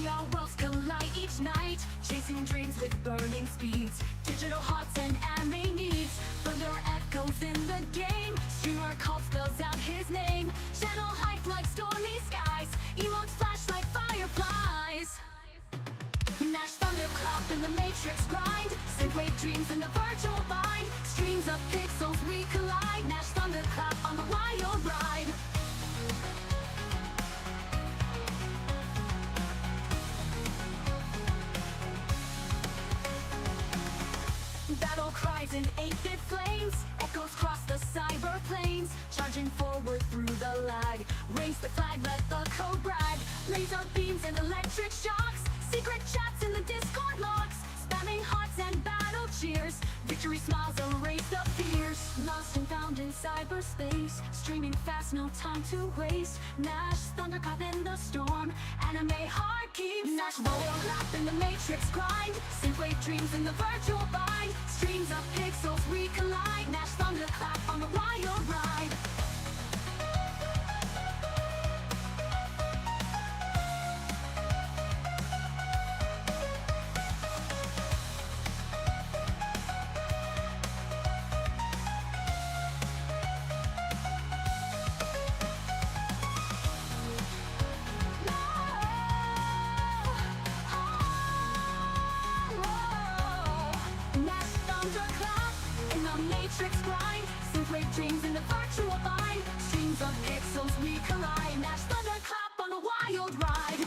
our worlds collide each night, chasing dreams with burning speeds. Digital hearts and anime needs. Thunder echoes in the game. Streamer call spells out his name. Channel hype like stormy skies. Emotes flash like fireflies. Nash thunderclap in the matrix grind. Synthwave dreams in the virtual mind. Streams of pixels we collide. Nash thunderclap on the wild ride. Battle cries in 8-bit flames. Echoes cross the cyber plains. Charging forward through the lag. Raise the flag, let the code brag. Laser beams and electric shocks. Secret chats in the Discord logs. Spamming hearts and battle cheers. Victory smiles erase the fears. Lost and found in cyberspace. Streaming fast, no time to waste. Nash thunderclap in the storm. Anime heart keeps Nash roll in the matrix grind. Synthwave dreams in the virtual bind. Streams of pixels we collide. Nash thunderclap on the wild ride. Matrix grind, synthwave dreams in the virtual bind. Streams of pixels we collide. Nash thunderclap on a wild ride.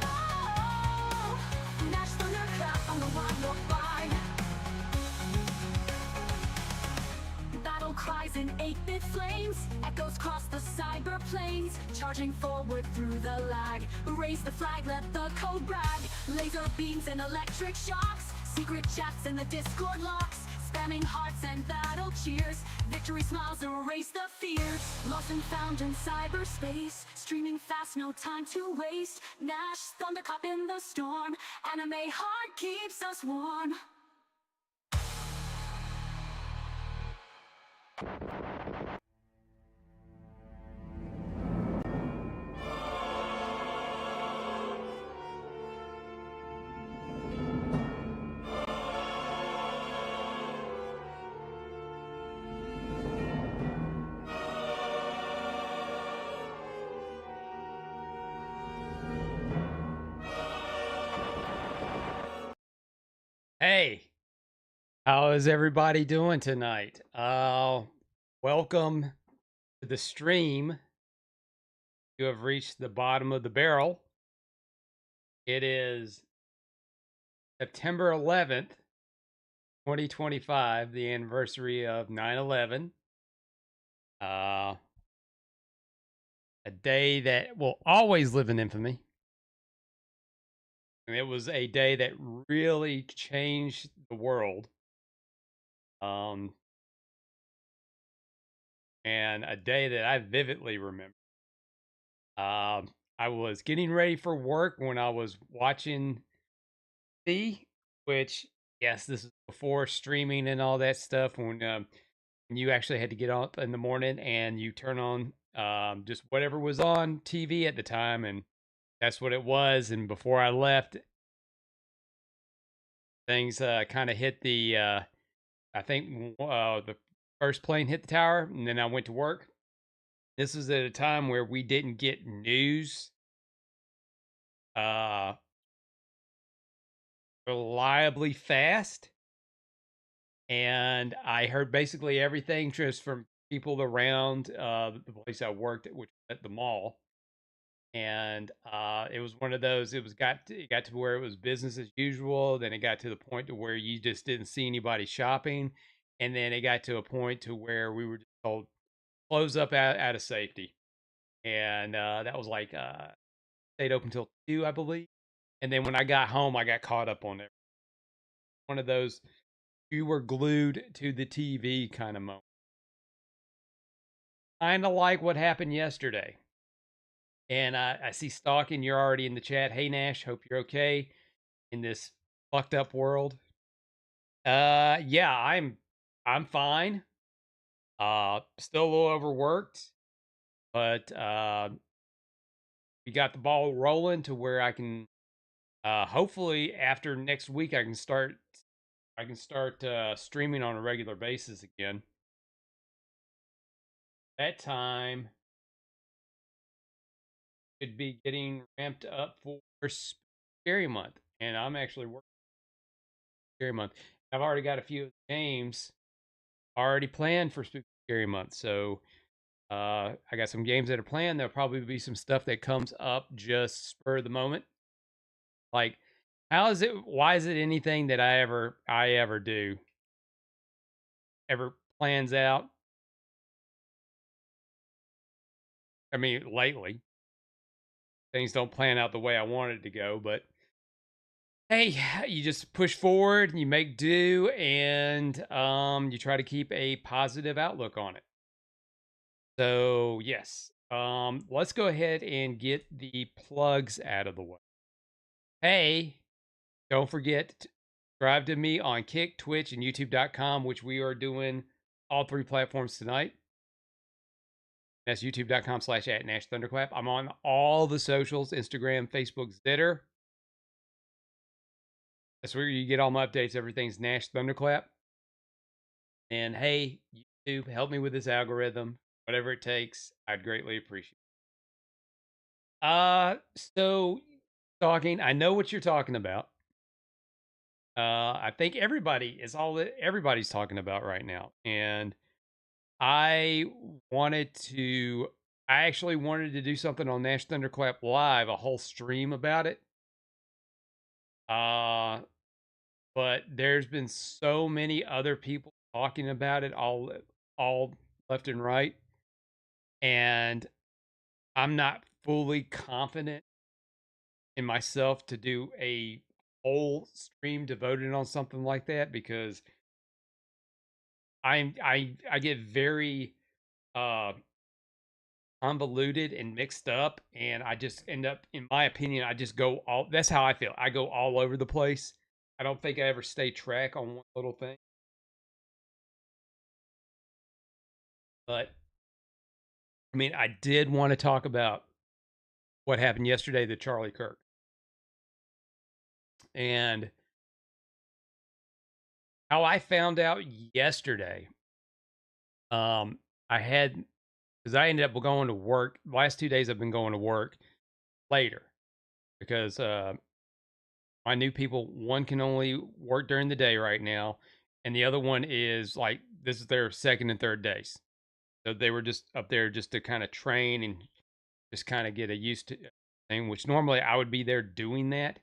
Oh, Nash thunderclap on the wild ride. Battle cries in 8-bit flames. Echoes cross the cyber plains. Charging forward through the lag. Raise the flag, let the code brag. Laser beams and electric shocks. Secret chats in the Discord locks. Spamming hearts and battle cheers. Victory smiles erase the fears. Lost and found in cyberspace. Streaming fast, no time to waste. Nash thunderclap in the storm. Anime heart keeps us warm. Hey, how is everybody doing tonight? Welcome to the stream. You have reached the bottom of the barrel. It is September 11th, 2025, the anniversary of 9/11. A day that will always live in infamy. And it was a day that really changed the world. And a day that I vividly remember. I was getting ready for work when I was watching which, yes, this is before streaming and all that stuff. When you actually had to get up in the morning and you turn on just whatever was on TV at the time, and that's what it was. And before I left, things kind of hit the. I think the first plane hit the tower, and then I went to work. This was at a time where we didn't get news reliably fast, and I heard basically everything just from people around the place I worked at, which was at the mall. And it was one of those. It got to where it was business as usual. Then it got to the point to where you just didn't see anybody shopping, and then it got to a point to where we were just told close up out of safety, and that was like stayed open till 2, I believe. And then when I got home, I got caught up on it. One of those you were glued to the TV kind of moment. Kind of like what happened yesterday. And I see Stalking, you're already in the chat. Hey Nash, hope you're okay in this fucked up world. Yeah, I'm fine. Still a little overworked, but we got the ball rolling to where I can hopefully after next week I can start streaming on a regular basis again. That time could be getting ramped up for Scary Month, and I'm actually working Scary Month. I've already got a few games already planned for Spooky Scary Month, so I got some games that are planned. There'll probably be some stuff that comes up just spur of the moment. Like, how is it? Why is it anything that I ever do ever plans out? I mean, lately things don't plan out the way I wanted to go, but hey, you just push forward and you make do, and you try to keep a positive outlook on it. So yes, let's go ahead and get the plugs out of the way. Hey, don't forget to subscribe to me on Kick, Twitch, and YouTube.com, which we are doing all three platforms tonight. That's youtube.com/at Nash Thunderclap. I'm on all the socials, Instagram, Facebook, Zitter. That's where you get all my updates. Everything's Nash Thunderclap. And hey, YouTube, help me with this algorithm. Whatever it takes, I'd greatly appreciate it. So talking, I know what you're talking about. I think everybody's talking about right now. And I wanted to I actually wanted to do something on Nash Thunderclap Live, a whole stream about it. Uh but there's been so many other people talking about it all left and right, and I'm not fully confident in myself to do a whole stream devoted on something like that because I get very uh convoluted and mixed up, and I just end up, in my opinion, I just go all that's how I feel. I go all over the place. I don't think I ever stay track on one little thing. But I mean, I did want to talk about what happened yesterday to Charlie Kirk. And how I found out yesterday, um, I had because I ended up going to work. Last 2 days I've been going to work later because my new people, one can only work during the day right now, and the other one is like this is their second and third days. So they were just up there just to kind of train and just kind of get a used to thing, which normally I would be there doing that.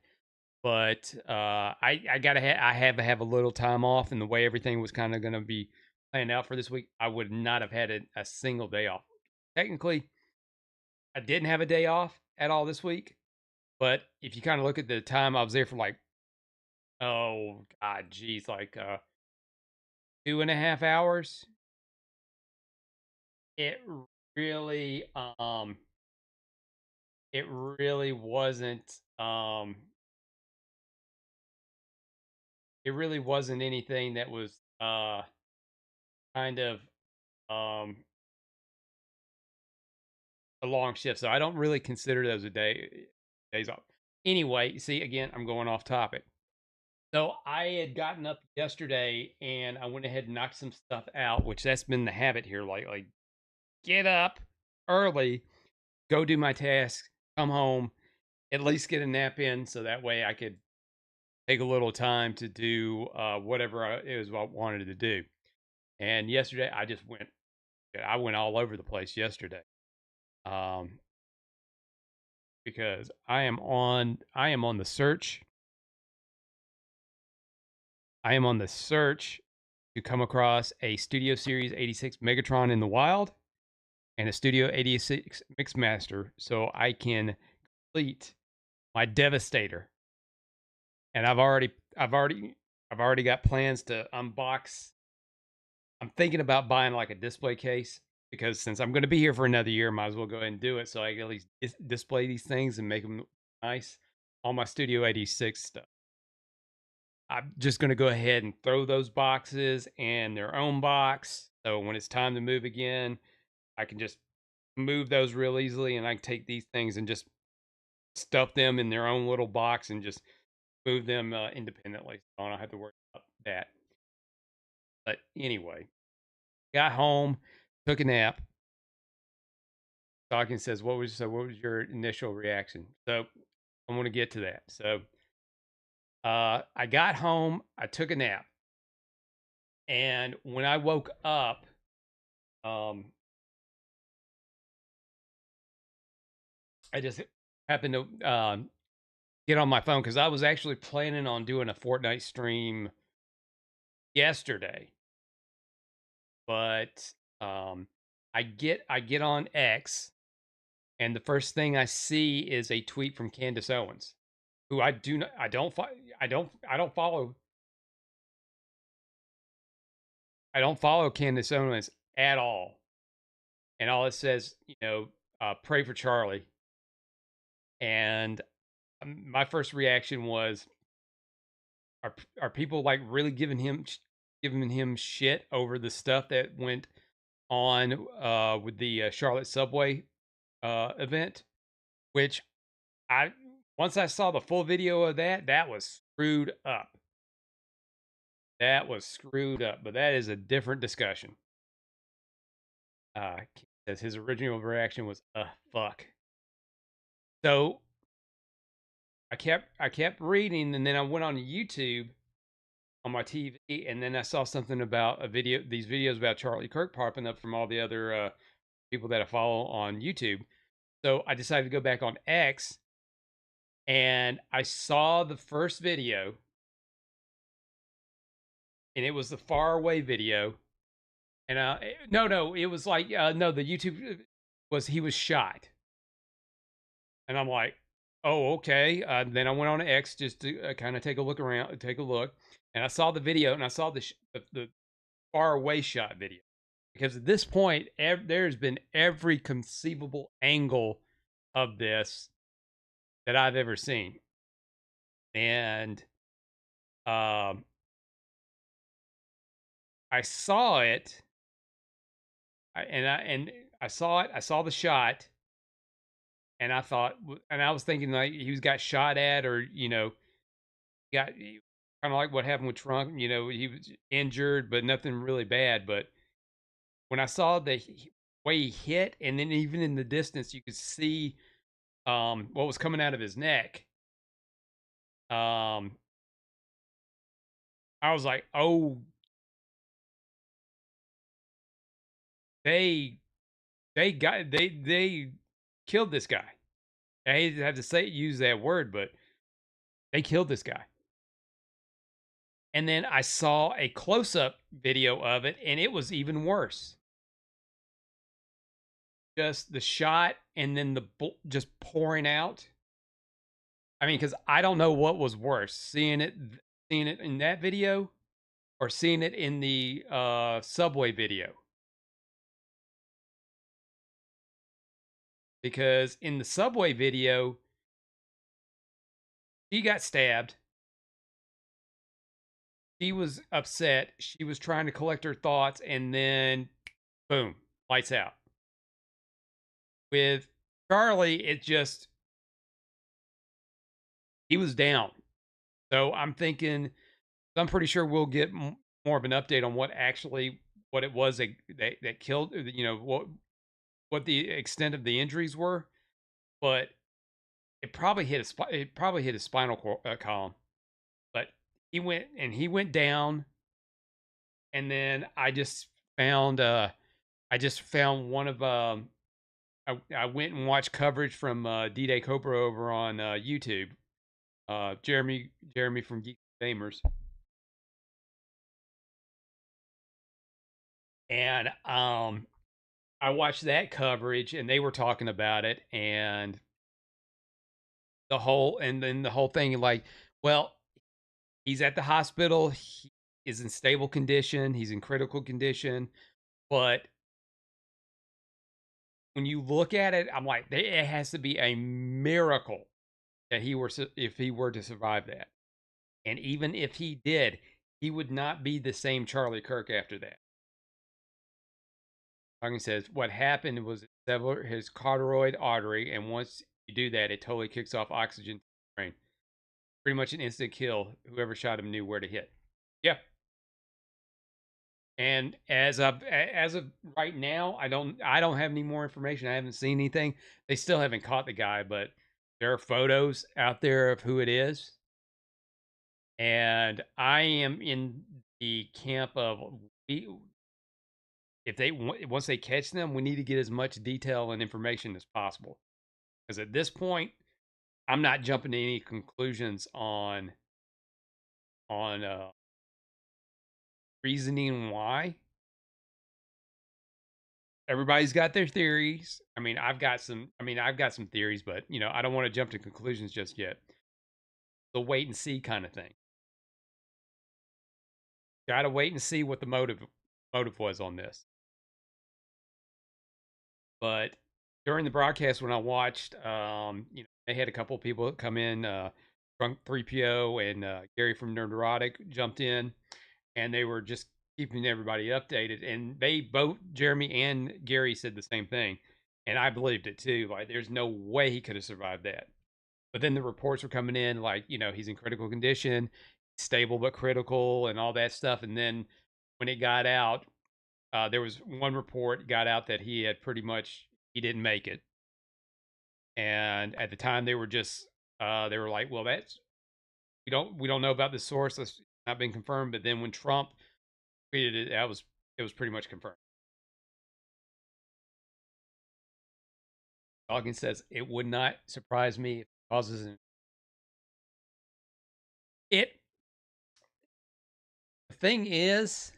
But I gotta I have to have a little time off, and the way everything was kind of going to be planned out for this week, I would not have had a single day off. Technically, I didn't have a day off at all this week, but if you kind of look at the time I was there for, like, oh god, geez, like 2.5 hours, it really it really wasn't it really wasn't anything that was kind of um a long shift, so I don't really consider those a days off. Anyway, see, again, I'm going off topic. So I had gotten up yesterday and I went ahead and knocked some stuff out, which that's been the habit here lately. Get up early, go do my tasks, come home, at least get a nap in, so that way I could take a little time to do whatever it was I wanted to do. And yesterday I went all over the place yesterday. Um, because I am on the search. I am on the search to come across a Studio Series 86 Megatron in the wild and a Studio 86 Mixmaster so I can complete my Devastator. And I've already got plans to unbox. I'm thinking about buying like a display case because since I'm going to be here for another year, might as well go ahead and do it so I can at least display these things and make them nice. All my Studio 86 stuff. I'm just going to go ahead and throw those boxes in their own box. So when it's time to move again, I can just move those real easily, and I can take these things and just stuff them in their own little box and just move them independently. So I don't have to worry about that. But anyway, got home, took a nap. Dawkins says, what was your initial reaction?" So I'm going to get to that. So I got home, I took a nap, and when I woke up, um, I just happened to get on my phone because I was actually planning on doing a Fortnite stream yesterday, but I get on X, and the first thing I see is a tweet from Candace Owens, who I do not, I don't follow, Candace Owens at all, and all it says, pray for Charlie, and my first reaction was, are people like really giving him shit over the stuff that went on with the Charlotte subway event, which I once I saw the full video of that, that was screwed up. That was screwed up, but that is a different discussion. As his original reaction was, fuck." So I kept reading, and then I went on YouTube on my TV, and then I saw something about these videos about Charlie Kirk popping up from all the other people that I follow on YouTube. So I decided to go back on X, and I saw the first video, and it was the far away video. And no, it was like no, the YouTube was he was shot, and I'm like, oh, okay. Then I went on X just to kind of take a look around, and I saw the video, and I saw the far away shot video, because at this point there's been every conceivable angle of this that I've ever seen, and um, I saw it, and I saw it. I saw the shot, and I thought, and I was thinking like he was got shot at, or got kind of like what happened with Trump. He was injured, but nothing really bad. But when I saw the way he hit, and then even in the distance, you could see what was coming out of his neck. Um, I was like, oh, they they killed this guy. I hate to have to use that word, but they killed this guy. And then I saw a close up video of it, and it was even worse. Just the shot, and then the just pouring out. I mean, because I don't know what was worse, seeing it in that video, or seeing it in the subway video. Because in the subway video, she got stabbed. She was upset. She was trying to collect her thoughts, and then boom, lights out. With Charlie, it just, he was down. So I'm thinking, I'm pretty sure we'll get more of an update on what it was that killed, what the extent of the injuries were, but it probably hit his spinal column. But he went down, and then I just found one of I went and watched coverage from D-Day Cobra over on YouTube. Jeremy from Geek Gamers, and I watched that coverage, and they were talking about it, and then the whole thing, like, well, he's at the hospital, he is in stable condition, he's in critical condition, but when you look at it, I'm like, it has to be a miracle that if he were to survive that. And even if he did, he would not be the same Charlie Kirk after that. Hawkins says what happened was it severed his carotid artery, and once You do that, it totally kicks off oxygen to the brain. Pretty much an instant kill. Whoever shot him knew where to hit. Yeah. And as of right now, I don't have any more information. I haven't seen anything. They still haven't caught the guy, but there are photos out there of who it is. And I am in the camp of if they once they catch them, we need to get as much detail and information as possible. Because at this point, I'm not jumping to any conclusions on reasoning why. Everybody's got their theories. I mean, I've got some theories, but I don't want to jump to conclusions just yet. The wait and see kind of thing. Got to wait and see what the motive was on this. But during the broadcast, when I watched, they had a couple of people come in. Drunk 3PO and Gary from Nerderotic jumped in, and they were just keeping everybody updated. And they both, Jeremy and Gary, said the same thing, and I believed it too. Like, there's no way he could have survived that. But then the reports were coming in, like, he's in critical condition, stable but critical, and all that stuff. And then when it got out, there was one report got out that he didn't make it. And at the time, they were like, well, that's we don't know about the source. That's not been confirmed. But then when Trump tweeted it, it was pretty much confirmed. Dawkins says it would not surprise me if it causes it. The thing is,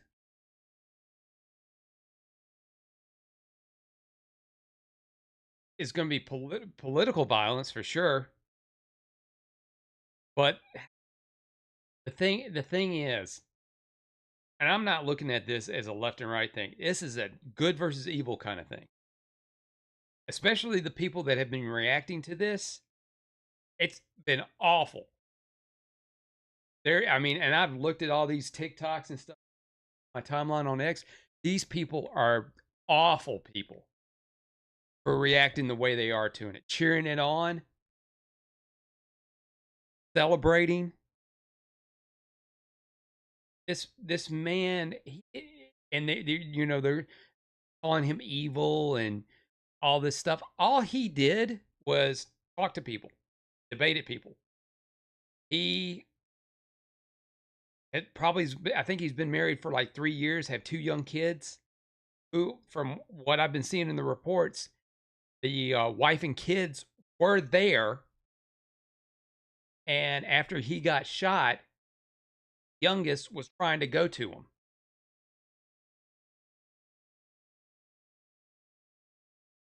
it's going to be political violence for sure. But the thing is, and I'm not looking at this as a left and right thing. This is a good versus evil kind of thing. Especially the people that have been reacting to this. It's been awful. I mean, and I've looked at all these TikToks and stuff, my timeline on X. These people are awful people for reacting the way they are to it, cheering it on, celebrating. This man, and they're calling him evil and all this stuff. All he did was talk to people, debate at people. He I think he's been married for like 3 years, have two young kids. Who, from what I've been seeing in the reports, the wife and kids were there. And after he got shot, youngest was trying to go to him.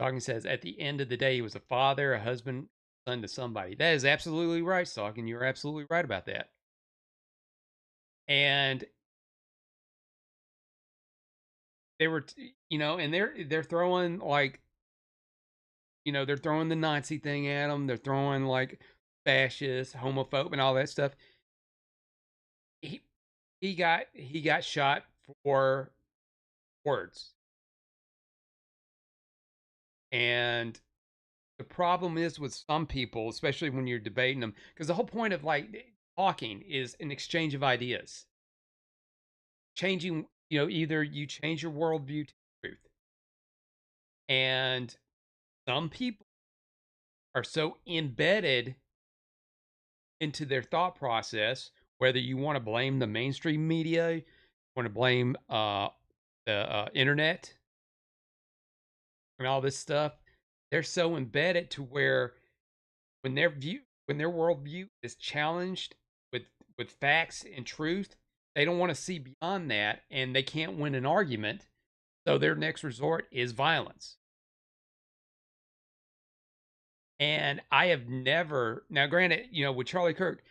Stalking says, at the end of the day, he was a father, a husband, son to somebody. That is absolutely right, Stalking. You're absolutely right about that. And they were, and they're throwing like, they're throwing the Nazi thing at him. They're throwing like fascist, homophobe, and all that stuff. He he got shot for words. And the problem is with some people, especially when you're debating them, because the whole point of like talking is an exchange of ideas. Changing, either you change your worldview to truth. And some people are so embedded into their thought process, whether you want to blame the mainstream media, want to blame the internet and all this stuff, they're so embedded to where when when their worldview is challenged with facts and truth, they don't want to see beyond that, and they can't win an argument, so their next resort is violence. And I have never, now granted, with Charlie Kirk,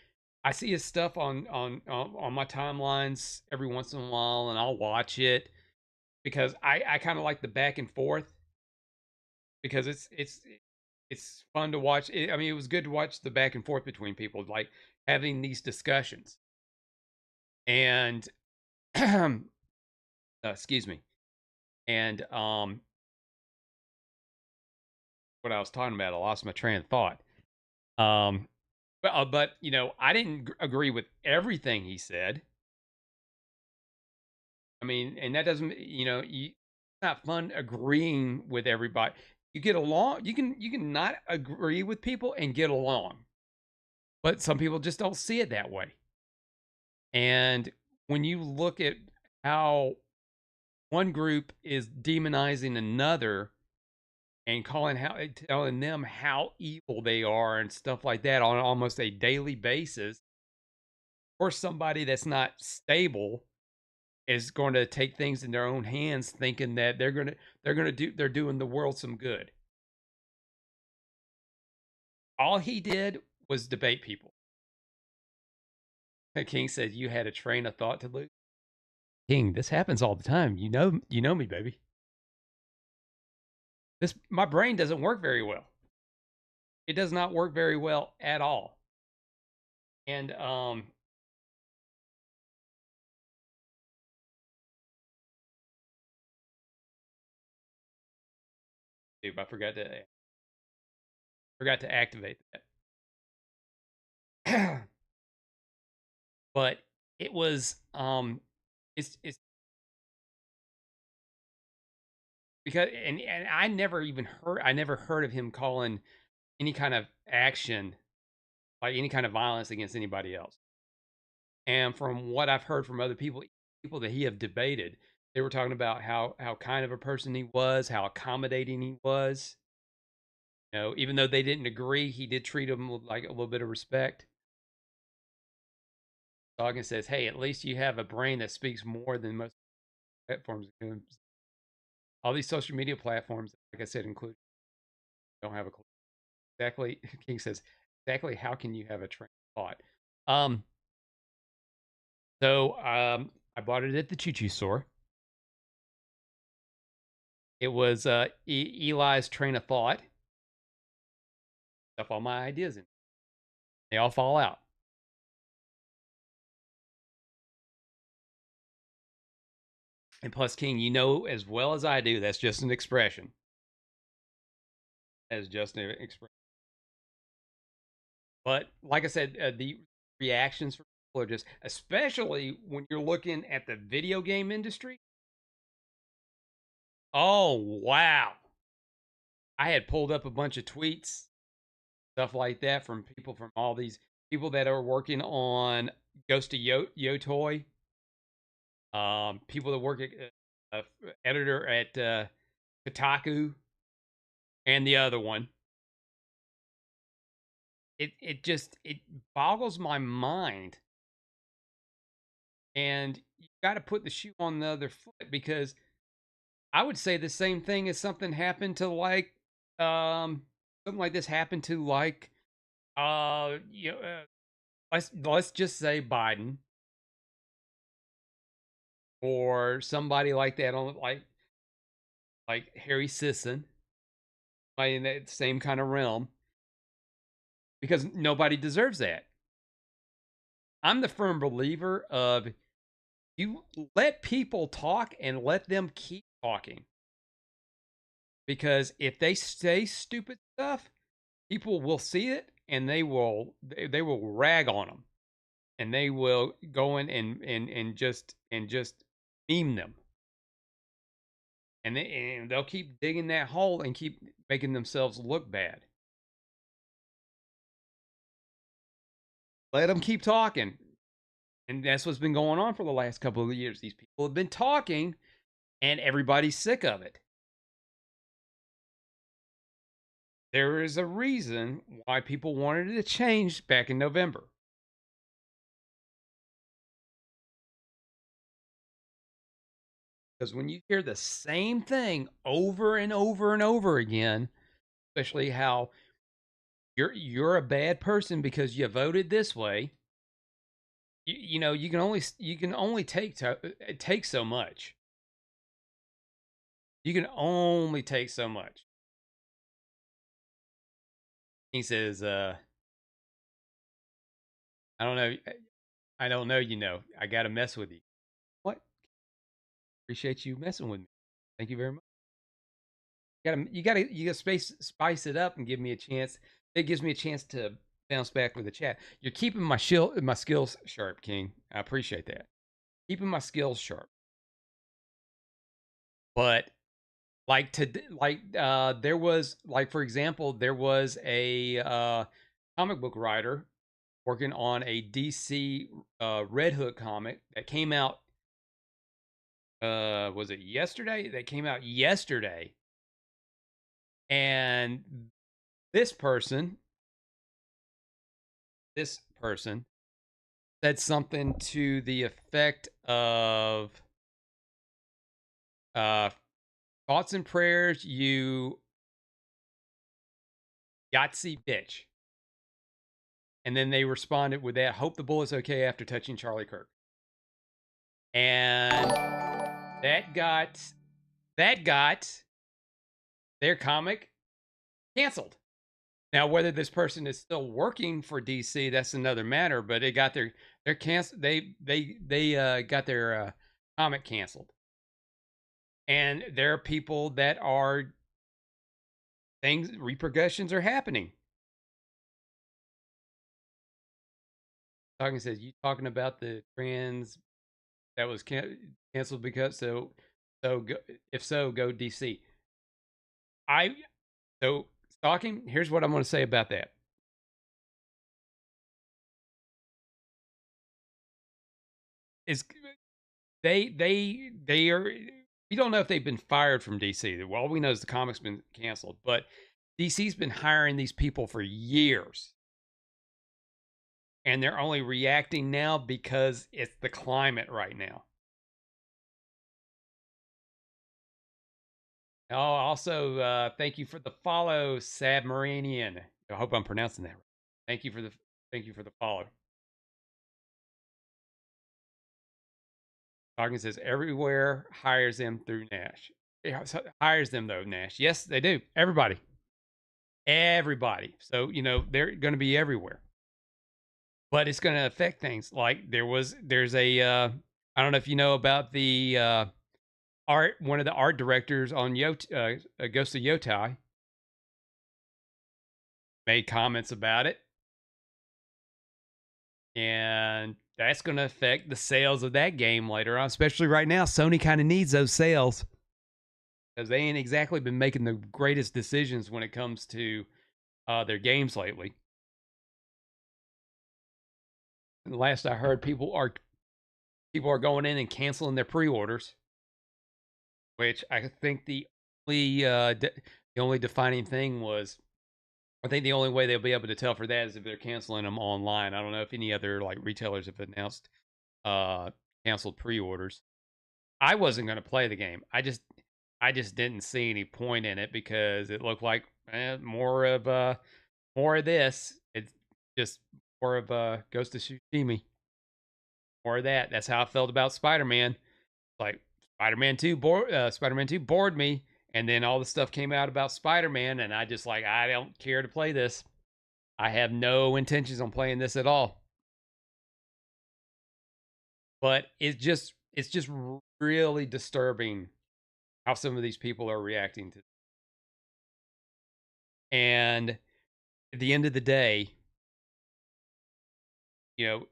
I see his stuff on my timelines every once in a while, and I'll watch it because I kind of like the back and forth, because it's fun to watch. I mean, it was good to watch the back and forth between people, like having these discussions. And excuse me. And what I was talking about. I lost my train of thought. Um, but you know, I didn't agree with everything he said. I mean, and that doesn't, you know, it's not fun agreeing with everybody. You get along. You can not agree with people and get along, but some people just don't see it that way. And when you look at how one group is demonizing another and telling them how evil they are and stuff like that on almost a daily basis, or somebody that's not stable is going to take things in their own hands thinking that they're doing the world some good. All he did was debate people. King said you had a train of thought to lose. King, this happens all the time. You know me, baby. This my brain doesn't work very well. It does not work very well at all. And dude, I forgot to activate that. But it was it's because and I never heard of him calling any kind of action, like any kind of violence against anybody else. And from what I've heard from other people that he have debated, they were talking about how kind of a person he was, how accommodating he was. You know, even though they didn't agree, he did treat them with like a little bit of respect. Dawkins says, "Hey, at least you have a brain that speaks more than most platforms. All these social media platforms, like I said, include don't have a clue." Exactly. King says, "Exactly. How can you have a train of thought?" Um. I bought it at the Choo Choo store. It was Eli's train of thought. Stuff all my ideas in. They all fall out. And plus, King, you know as well as I do, that's just an expression. That's just an expression. But like I said, the reactions from people are just, especially when you're looking at the video game industry. Oh wow! I had pulled up a bunch of tweets, stuff like that, from people from all these people that are working on Ghost of Yotoy, people that work at editor at Kotaku, and the other one. It boggles my mind, and you got to put the shoe on the other foot, because I would say the same thing as something happened to like something like this happened to like let's just say Biden or somebody like that, on like Harry Sisson, like in that same kind of realm, because nobody deserves that. I'm the firm believer of, you let people talk and let them keep talking, because if they say stupid stuff, people will see it and they will rag on them, and they will go in and just meme them, and they'll keep digging that hole and keep making themselves look bad. Let them keep talking. And that's what's been going on for the last couple of years. These people have been talking and everybody's sick of it. There is a reason why people wanted it to change back in November. Because when you hear the same thing over and over and over again, especially how you're a bad person because you voted this way, you know you can only take so much. You can only take so much. He says, I don't know. I don't know. I got to mess with you. What? Appreciate you messing with me. Thank you very much. You gotta spice it up and give me a chance. It gives me a chance to bounce back with the chat. You're keeping my skills sharp, King. I appreciate that. Keeping my skills sharp. But there was, like, for example, there was a comic book writer working on a DC Red Hood comic that came out, was it yesterday? That came out yesterday. And this person this person said something to the effect of, uh thoughts and prayers, you Yahtzee bitch. And then they responded with that, hope the bullet's okay after touching Charlie Kirk. And that got that got their comic canceled. Now, whether this person is still working for DC, that's another matter. But it got their cancel. They got their comic canceled, and there are people that are things repercussions are happening. Talking says, you talking about the trans that was canceled because if so, go DC. I so stalking. Here's what I'm going to say about that. Is they are, we don't know if they've been fired from DC. Well, all we know is the comic's been canceled, but DC's been hiring these people for years. And they're only reacting now because it's the climate right now. Oh, also, thank you for the follow, Sabmarinian. I hope I'm pronouncing that right. Thank you for the follow. Talking says everywhere hires them through Nash. Hires them though, Nash. Yes, they do. Everybody. So they're going to be everywhere, but it's going to affect things. Like there's a I don't know if you know about the one of the art directors on Ghost of Yotai made comments about it, and that's going to affect the sales of that game later on. Especially right now, Sony kind of needs those sales because they ain't exactly been making the greatest decisions when it comes to their games lately. And last I heard, people are going in and canceling their pre-orders, which I think the only defining thing was, I think the only way they'll be able to tell for that is if they're canceling them online. I don't know if any other like retailers have announced uh canceled pre-orders. I wasn't going to play the game. I just didn't see any point in it because it looked like more of this. It's just more of Ghost of Tsushima. More of that. That's how I felt about Spider-Man. Like Spider-Man 2 bored me, and then all the stuff came out about Spider-Man, and I just like, I don't care to play this. I have no intentions on playing this at all. But it's just really disturbing how some of these people are reacting to. And at the end of the day, you know,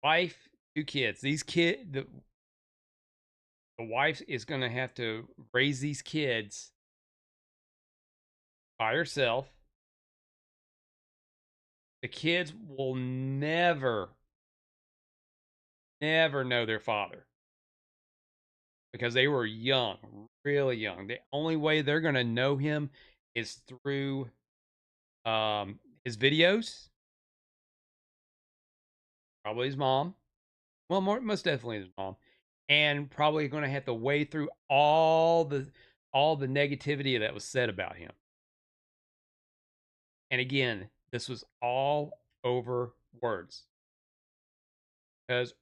wife, 2 kids. The wife is going to have to raise these kids by herself. The kids will never know their father because they were young, really young. The only way they're going to know him is through his videos, probably his mom. Well, most definitely his mom, and probably going to have to wade through all the negativity that was said about him. And again, this was all over words. Because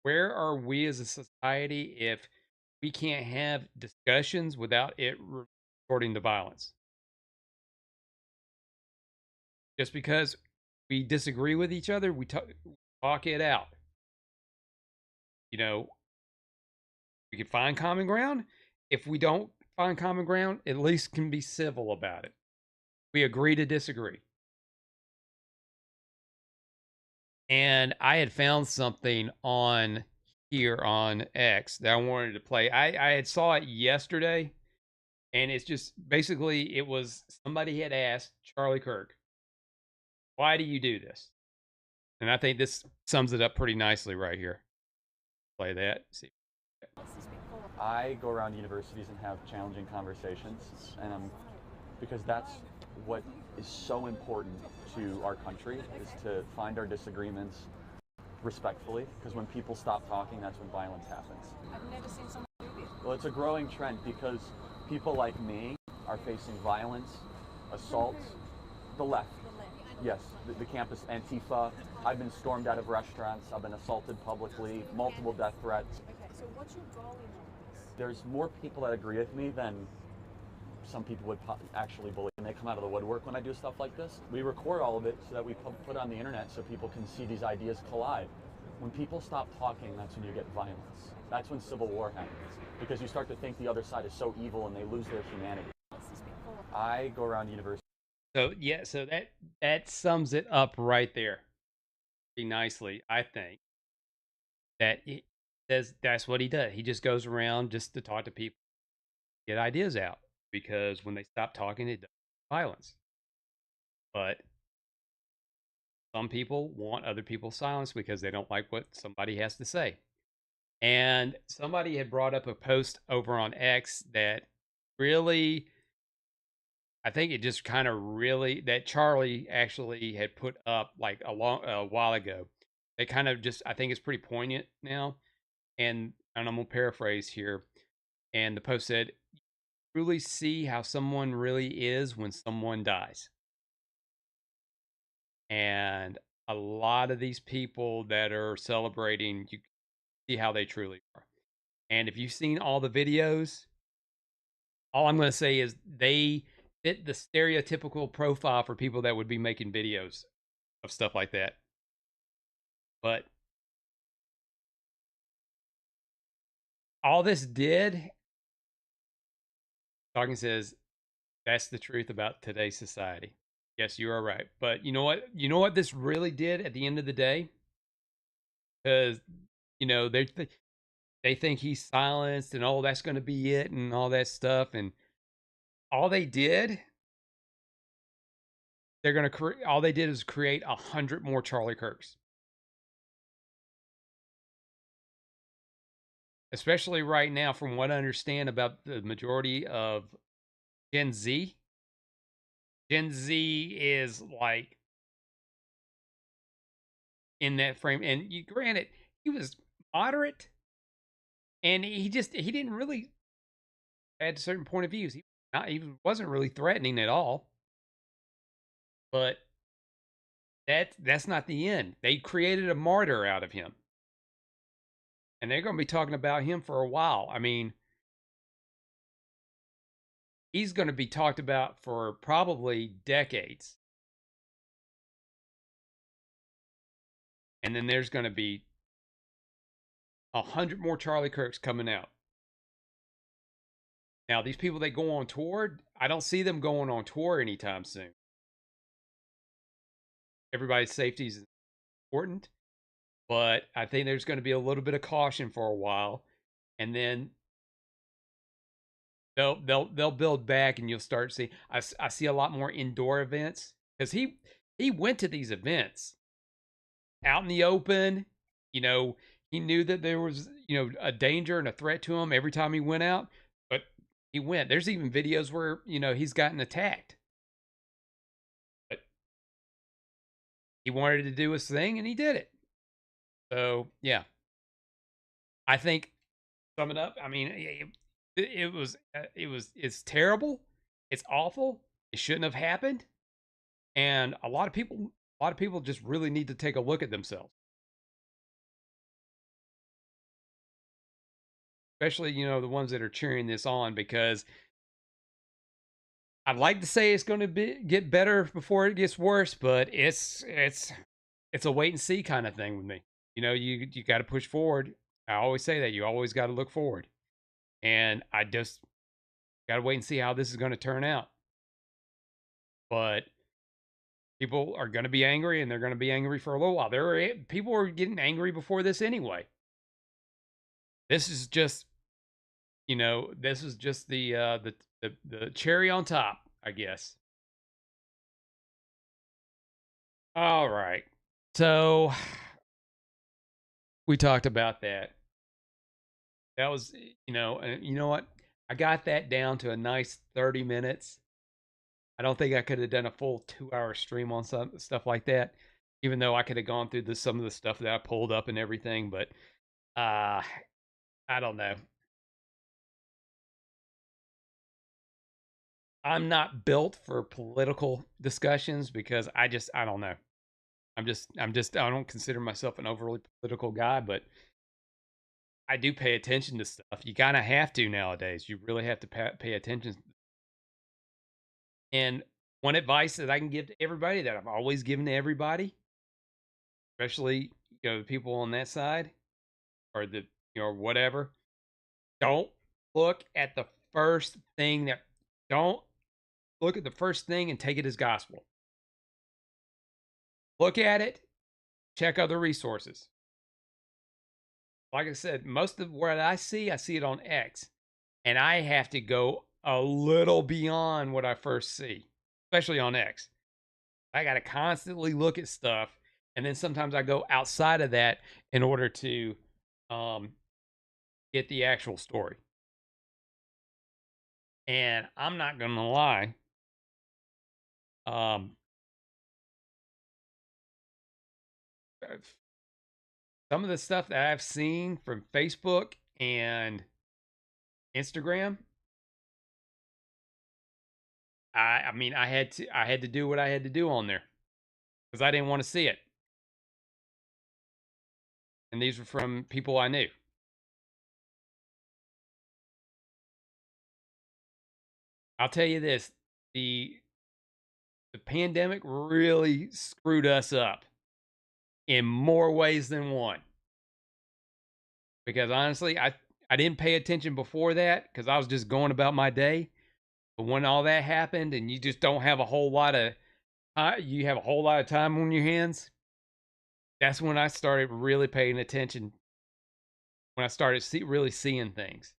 where are we as a society if we can't have discussions without it resorting to violence? Just because we disagree with each other, we talk it out. We can find common ground. If we don't find common ground, at least can be civil about it. We agree to disagree. And I had found something on here on X that I wanted to play. I had saw it yesterday, and it's just basically it was somebody had asked Charlie Kirk, "Why do you do this?" And I think this sums it up pretty nicely right here. Play that. See. I go around universities and have challenging conversations, and because that's what is so important to our country is to find our disagreements respectfully. Because when people stop talking, that's when violence happens. I've never seen someone do this. Well, it's a growing trend because people like me are facing violence, assaults, the left. Yes, the campus Antifa. I've been stormed out of restaurants. I've been assaulted publicly, multiple death threats. Okay, so what's your goal in all this? There's more people that agree with me than some people would actually believe. And they come out of the woodwork when I do stuff like this. We record all of it so that we put it on the internet so people can see these ideas collide. When people stop talking, that's when you get violence. That's when civil war happens. Because you start to think the other side is so evil and they lose their humanity. What's this been for? I go around universities. So yeah, so that sums it up right there pretty nicely. I think that he says that's what he does. He just goes around just to talk to people, get ideas out. Because when they stop talking, it does violence. But some people want other people's silence because they don't like what somebody has to say. And somebody had brought up a post over on X that really, I think it just kind of really, that Charlie actually had put up like a while ago. They kind of just, I think it's pretty poignant now. And I'm going to paraphrase here. And the post said, truly see how someone really is when someone dies. And a lot of these people that are celebrating, you see how they truly are. And if you've seen all the videos, all I'm going to say is they fit the stereotypical profile for people that would be making videos of stuff like that. But all this did, Dawkins says, that's the truth about today's society. Yes, you are right. But you know what? You know what this really did at the end of the day? Because, you know, they think he's silenced and oh, that's going to be it and all that stuff. And all they did, they're going to create, all they did is create 100 more Charlie Kirks. Especially right now, from what I understand about the majority of Gen Z. Gen Z is like in that frame. And you granted, he was moderate and he didn't really had certain point of views. He wasn't really threatening at all. But that's not the end. They created a martyr out of him. And they're going to be talking about him for a while. I mean, he's going to be talked about for probably decades. And then there's going to be 100 more Charlie Kirks coming out. Now, these people that go on tour, I don't see them going on tour anytime soon. Everybody's safety is important, but I think there's going to be a little bit of caution for a while, and then they'll build back, and you'll start seeing. I see a lot more indoor events because he went to these events out in the open. You know, he knew that there was a danger and a threat to him every time he went out, but he went. There's even videos where he's gotten attacked, but he wanted to do his thing and he did it. So yeah, I think sum it up. I mean, it's terrible. It's awful. It shouldn't have happened. And a lot of people just really need to take a look at themselves. Especially, the ones that are cheering this on, because I'd like to say it's going to get better before it gets worse, but it's a wait and see kind of thing with me. You got to push forward. I always say that you always got to look forward. And I just Gotta wait and see how this is going to turn out. But people are going to be angry, and they're going to be angry for a little while. People were getting angry before this anyway. This is just, this is just the cherry on top, I guess. All right. So we talked about that. That was, and you know what? I got that down to a nice 30 minutes. I don't think I could have done a full 2-hour stream on some stuff like that, even though I could have gone through some of the stuff that I pulled up and everything. But I don't know. I'm not built for political discussions because I don't know. I don't consider myself an overly political guy, but I do pay attention to stuff. You kind of have to nowadays. You really have to pay attention. And one advice that I can give to everybody, that I've always given to everybody, especially the people on that side, or whatever, don't look at the first thing don't look at the first thing and take it as gospel. Look at it, check other resources. Like I said, most of what I see it on X, and I have to go a little beyond what I first see, especially on X. I got to constantly look at stuff, and then sometimes I go outside of that in order to get the actual story. And I'm not going to lie, some of the stuff that I've seen from Facebook and Instagram, I mean, I had to do what I had to do on there because I didn't want to see it. And these were from people I knew. I'll tell you this, the pandemic really screwed us up in more ways than one. Because honestly, I didn't pay attention before that because I was just going about my day. But when all that happened and you just don't have a whole lot of time on your hands, that's when I started really paying attention. When I started really seeing things.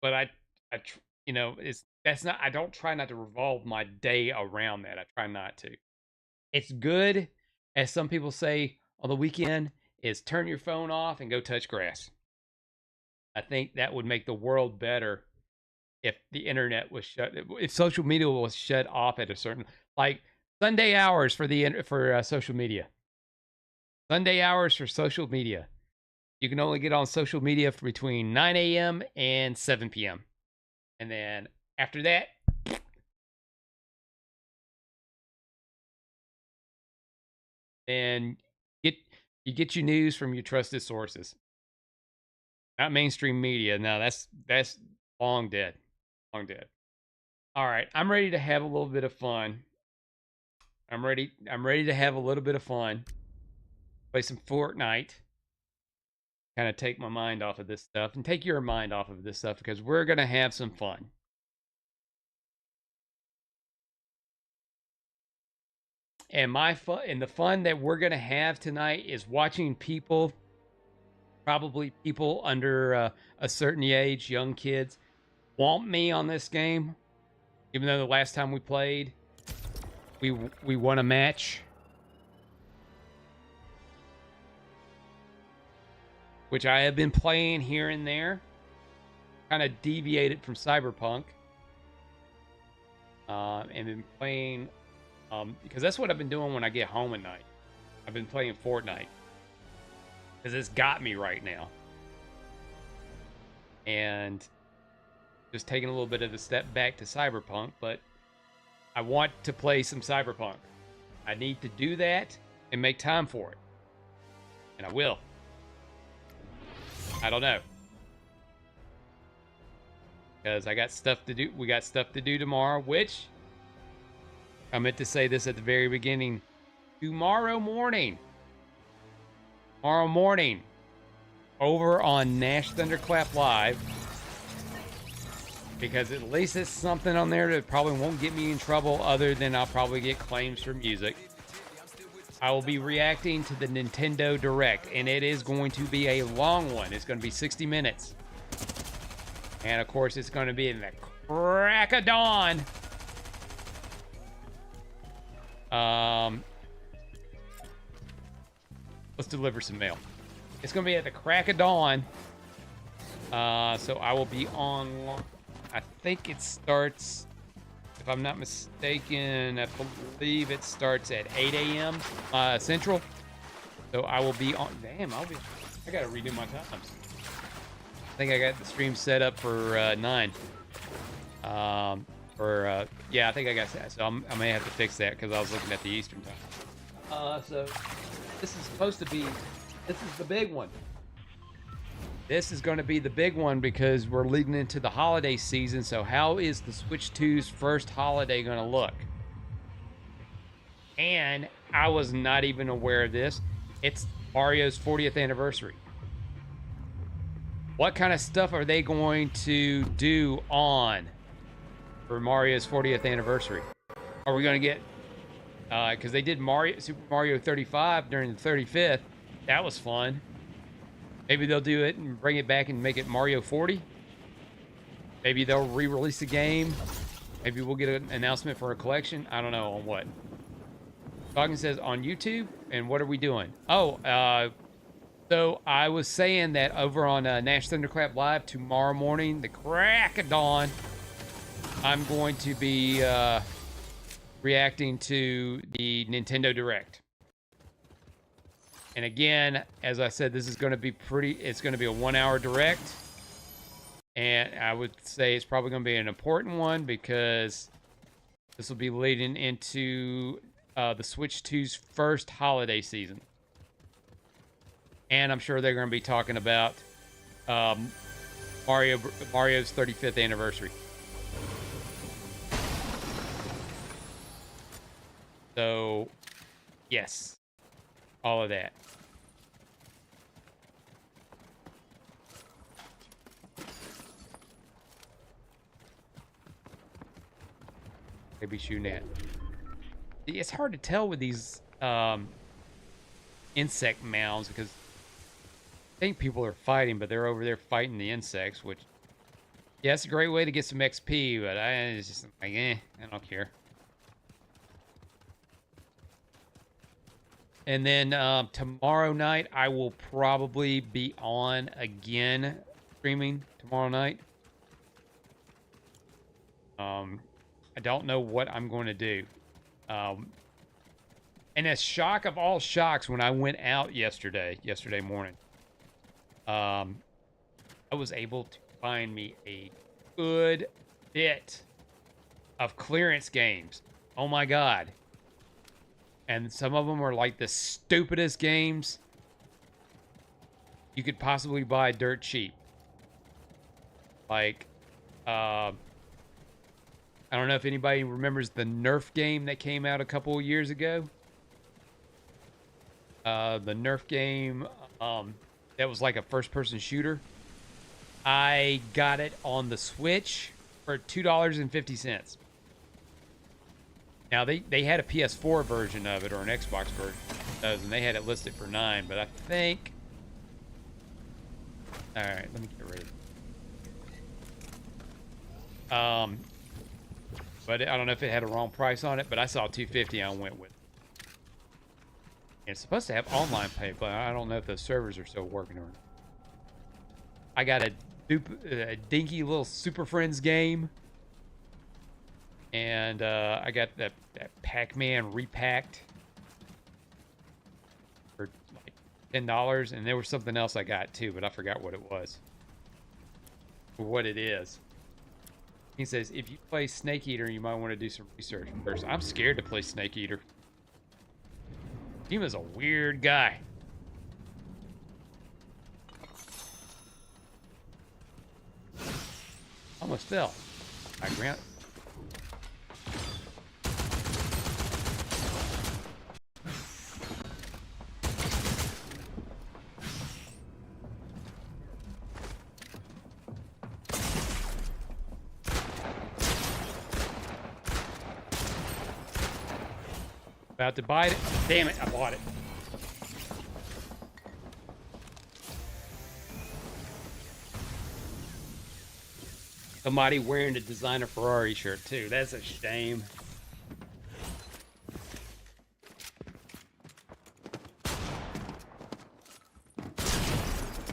But I I don't try not to revolve my day around that. I try not to. It's good, as some people say on the weekend, is turn your phone off and go touch grass. I think that would make the world better if the internet was if social media was shut off at a certain, like Sunday hours for social media. Sunday hours for social media. You can only get on social media for between 9 a.m. and 7 p.m. And then after that, then you get your news from your trusted sources. Not mainstream media. No, that's long dead. Long dead. All right, I'm ready to have a little bit of fun. I'm ready to have a little bit of fun. Play some Fortnite. Kind of take my mind off of this stuff and take your mind off of this stuff because we're going to have some fun. And the fun that we're going to have tonight is watching people, probably people under a certain age, young kids, want me on this game. Even though the last time we played, we won a match. Which I have been playing here and there. Kind of deviated from Cyberpunk. And been playing, because that's what I've been doing when I get home at night. I've been playing Fortnite. Because it's got me right now. And just taking a little bit of a step back to Cyberpunk, but I want to play some Cyberpunk. I need to do that and make time for it. And I will. I don't know. Because I got stuff to do. We got stuff to do tomorrow, which I meant to say this at the very beginning. Tomorrow morning, over on Nash Thunderclap Live, because at least it's something on there that probably won't get me in trouble other than I'll probably get claims for music. I will be reacting to the Nintendo Direct, and it is going to be a long one. It's going to be 60 minutes. And of course, it's going to be in the crack of dawn. Let's deliver some mail. It's going to be at the crack of dawn. So I will be on. I think it starts, if I'm not mistaken, I believe it starts at 8 a.m. Central. So I will be on. Damn, I got to redo my times. I think I got the stream set up for 9. Yeah, I think I got that. So I may have to fix that because I was looking at the Eastern time. So this is supposed to be. This is the big one. This is going to be the big one because we're leading into the holiday season. So how is the Switch 2's first holiday going to look? And I was not even aware of this. It's Mario's 40th anniversary. What kind of stuff are they going to do on for Mario's 40th anniversary? Are we going to get, because they did Super Mario 35 during the 35th. That was fun. Maybe they'll do it and bring it back and make it Mario 40. Maybe they'll re-release the game. Maybe we'll get an announcement for a collection. I don't know on what. Talking says on YouTube. And what are we doing? Oh, so I was saying that over on Nash Thunderclap Live tomorrow morning, the crack of dawn, I'm going to be reacting to the Nintendo Direct. And again, as I said, this is going to be it's going to be a 1-hour direct. And I would say it's probably going to be an important one because this will be leading into the Switch 2's first holiday season. And I'm sure they're going to be talking about Mario's 35th anniversary. So, yes, all of that. Maybe shooting at. It's hard to tell with these insect mounds because I think people are fighting, but they're over there fighting the insects, which, yeah, it's a great way to get some XP, but it's just like, I don't care. And then tomorrow night, I will probably be on again streaming tomorrow night. I don't know what I'm going to do. And a shock of all shocks, when I went out yesterday morning, I was able to find me a good bit of clearance games. Oh my God. And some of them are like the stupidest games you could possibly buy dirt cheap. Like, I don't know if anybody remembers the Nerf game that came out a couple of years ago. The Nerf game that was like a first-person shooter. I got it on the Switch for $2.50. Now, they had a PS4 version of it, or an Xbox version, and they had it listed for $9, but I think... Alright, let me get rid of it. But I don't know if it had a wrong price on it, but I saw $2.50 and I went with it. And it's supposed to have online pay, but I don't know if the servers are still working or not. I got a dinky little Super Friends game. And I got that Pac-Man repacked for like $10. And there was something else I got too, but I forgot what it was. Or what it is. He says, if you play Snake Eater, you might want to do some research first. I'm scared to play Snake Eater. Tima's a weird guy. Almost fell. I grant. About to buy it. Damn it, I bought it. Somebody wearing the designer Ferrari shirt too. That's a shame.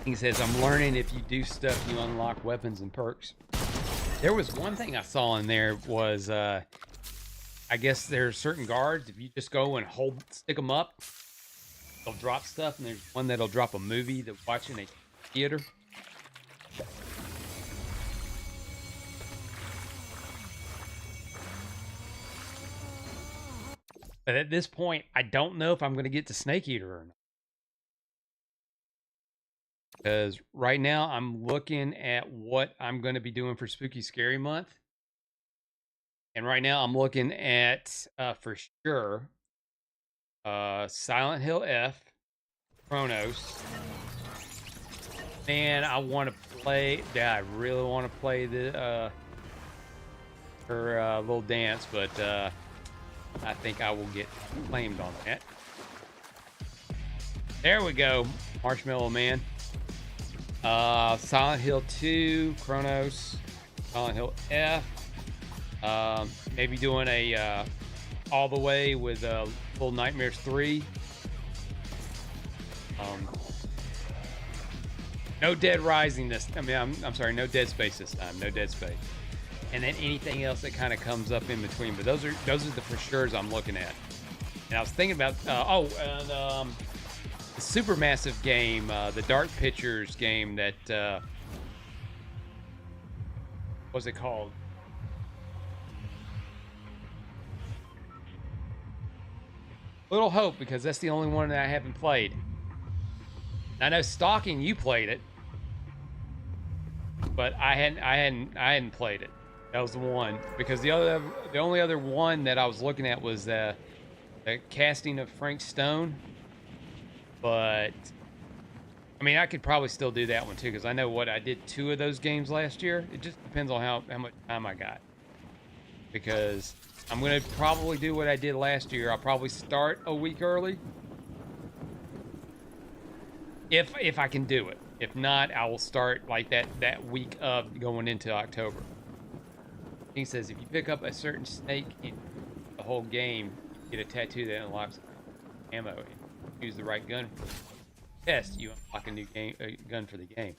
He says, I'm learning if you do stuff, you unlock weapons and perks. There was one thing I saw in there was, I guess there's certain guards, if you just go and stick them up, they'll drop stuff, and there's one that'll drop a movie to watch in a theater. But at this point, I don't know if I'm going to get to Snake Eater or not. Because right now, I'm looking at what I'm going to be doing for Spooky Scary Month. And right now, I'm looking at, for sure, Silent Hill F, Chronos. Man, I want to play. Yeah, I really want to play the her little dance, but I think I will get claimed on that. There we go, Marshmallow Man. Silent Hill 2, Chronos, Silent Hill F. Maybe doing a all the way with Little Nightmares 3. No Dead Rising this. I mean, I'm sorry, no Dead Space this time. No Dead Space. And then anything else that kind of comes up in between. But those are the for sure's I'm looking at. And I was thinking about the Supermassive game, the Dark Pictures game that what's it called? Little Hope, because that's the only one that I haven't played. I know Stalking, you played it, but I hadn't played it. That was the one, because the only other one that I was looking at was the casting of Frank Stone. But I mean, I could probably still do that one too, because I know I did 2 of those games last year. It just depends on how much time I got, because I'm gonna probably do what I did last year. I'll probably start a week early if I can do it. If not, I will start like that week of going into October. He says if you pick up a certain snake in the whole game, you get a tattoo that unlocks ammo. And use the right gun for the test, you unlock a new gun for the game.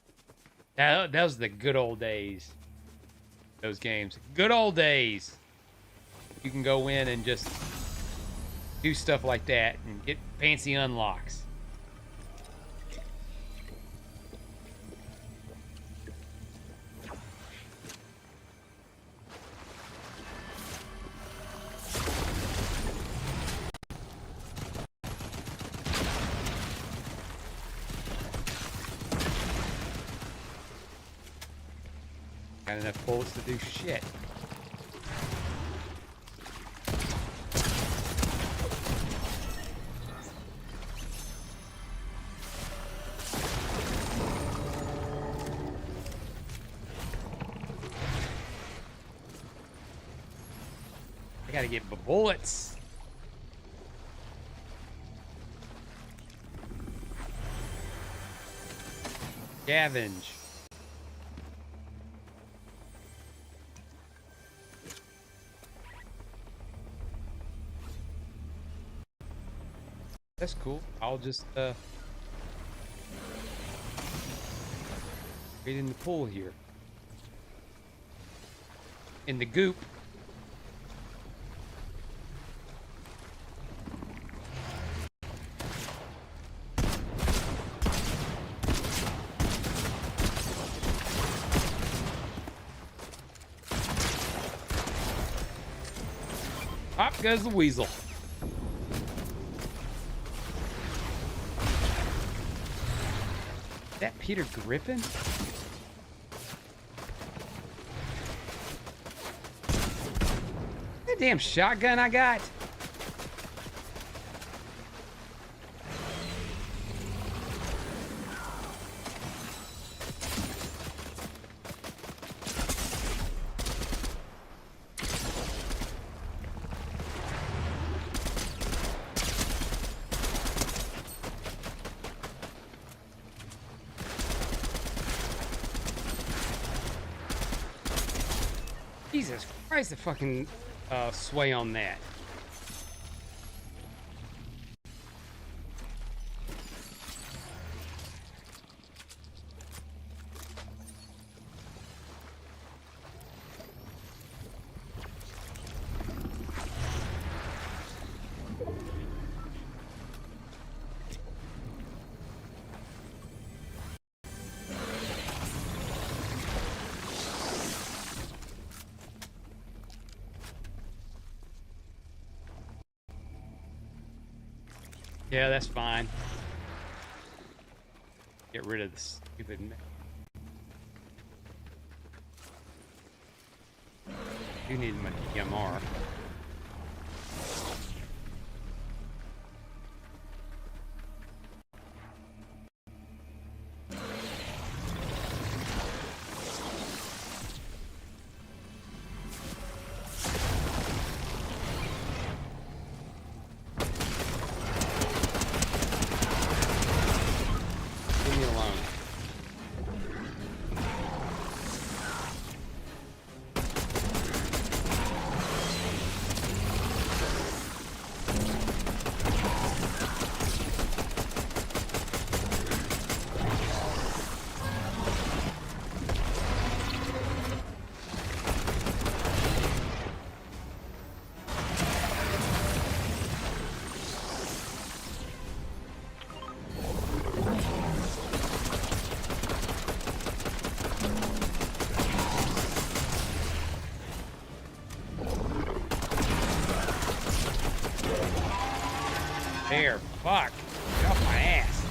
That was the good old days. Those games, good old days. You can go in and just do stuff like that and get fancy unlocks. Got enough bullets to do shit. I gotta get the bullets. Scavenge. That's cool. I'll just get in the pool here. In the goop. Pop goes the weasel. Is that Peter Griffin? That damn shotgun I got. Jesus Christ, the fucking sway on that. Yeah, that's fine. Get rid of the stupid. You need my EMR. Leave me alone. There, fuck. Get off my ass.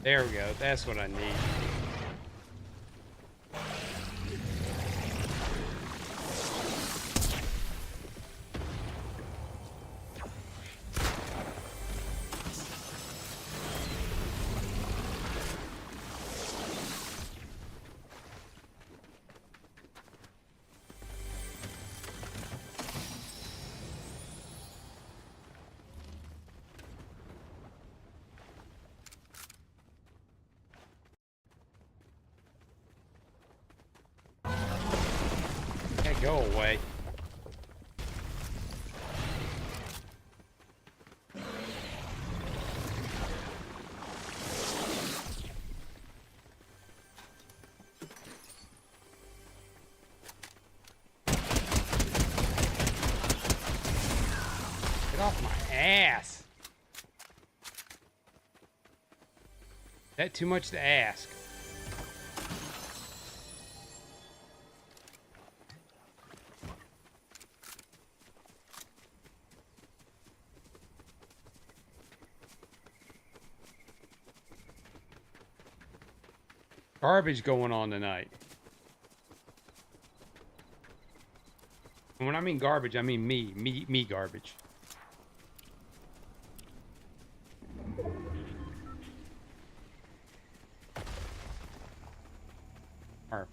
There we go. That's what I need. Okay, go away. Get off my ass. Is that too much to ask? Garbage going on tonight. And when I mean garbage, I mean me garbage. Or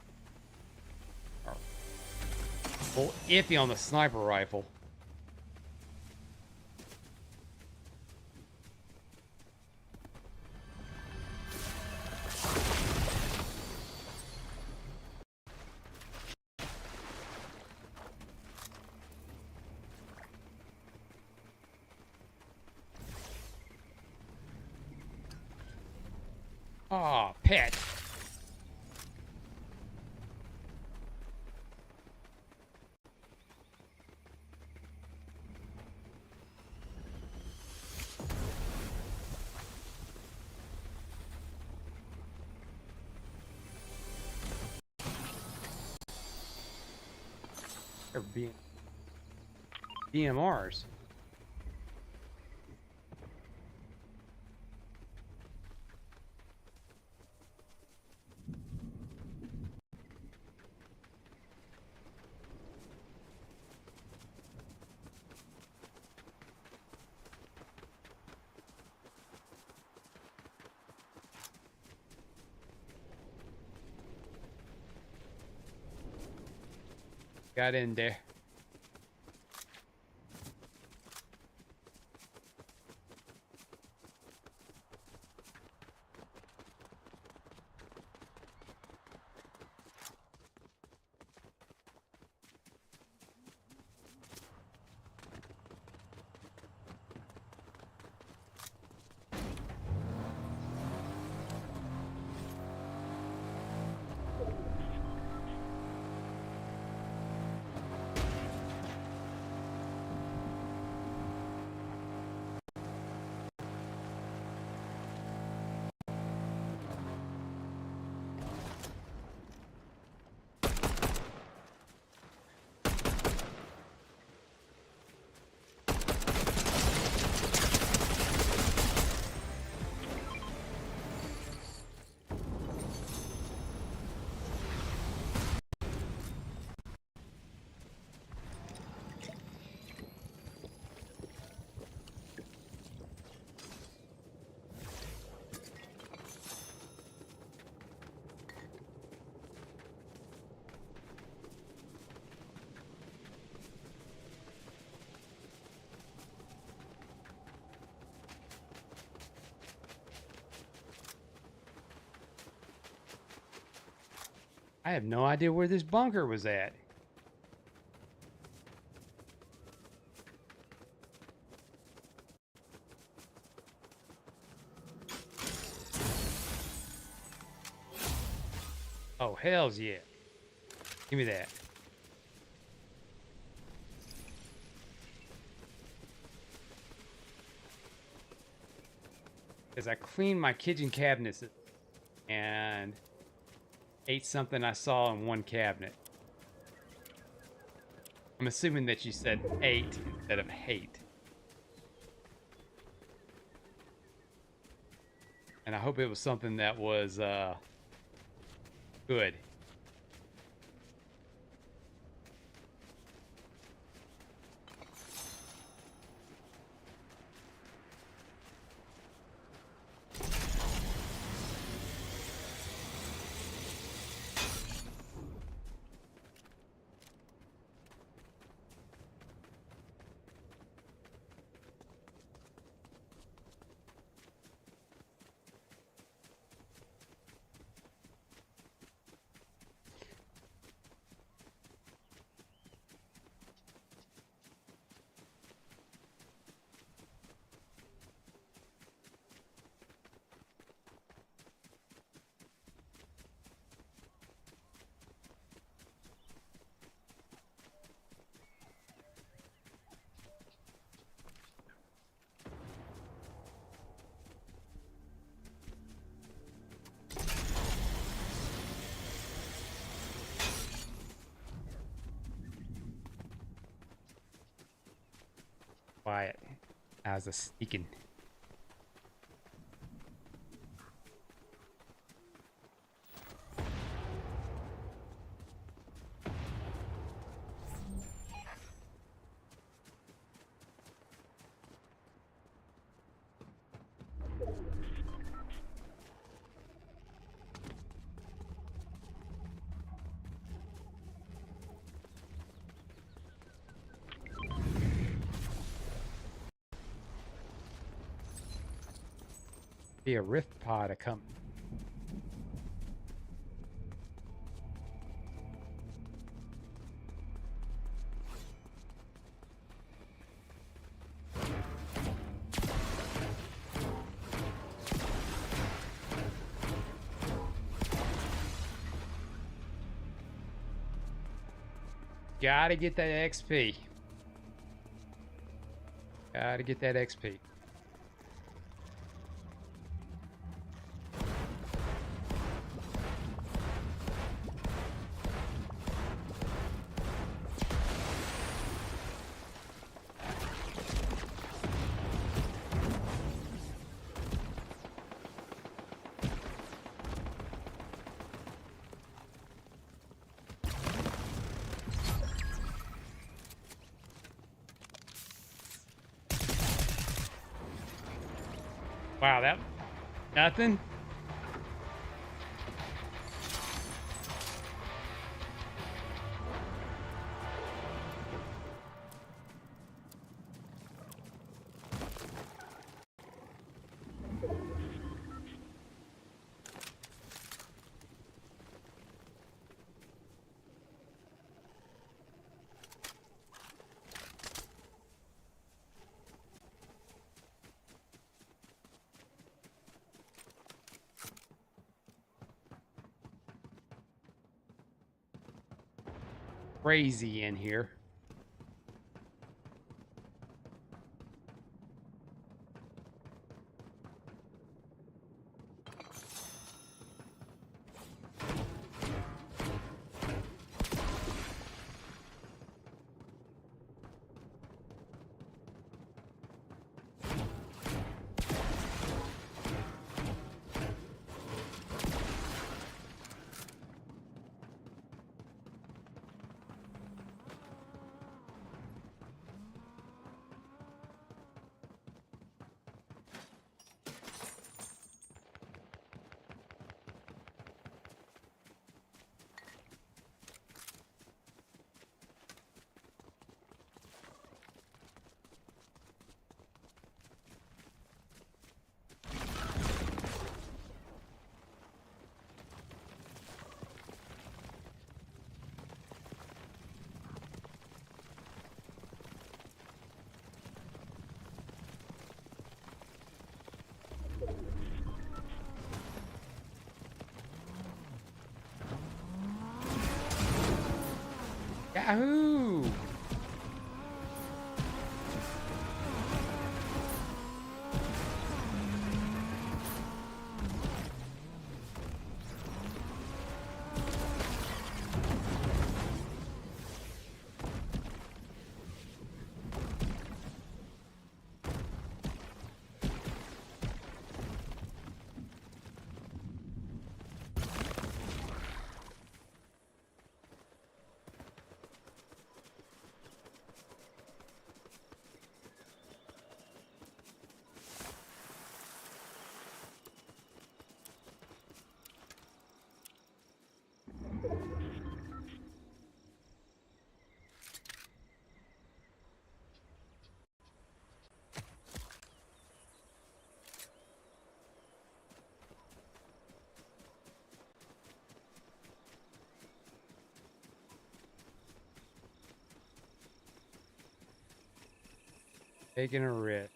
well, iffy on the sniper rifle. Aw, pet. They're BMRs. got in there. I have no idea where this bunker was at. Oh, hells yeah. Give me that. Because I cleaned my kitchen cabinets and ate something I saw in one cabinet. I'm assuming that you said ate instead of hate. And I hope it was something that was good. Quiet. As a sneaking. Be a rift pod a coming. Gotta get that XP. Gotta get that XP. Wow, that nothing. crazy in here. Yahoo! Taking a risk.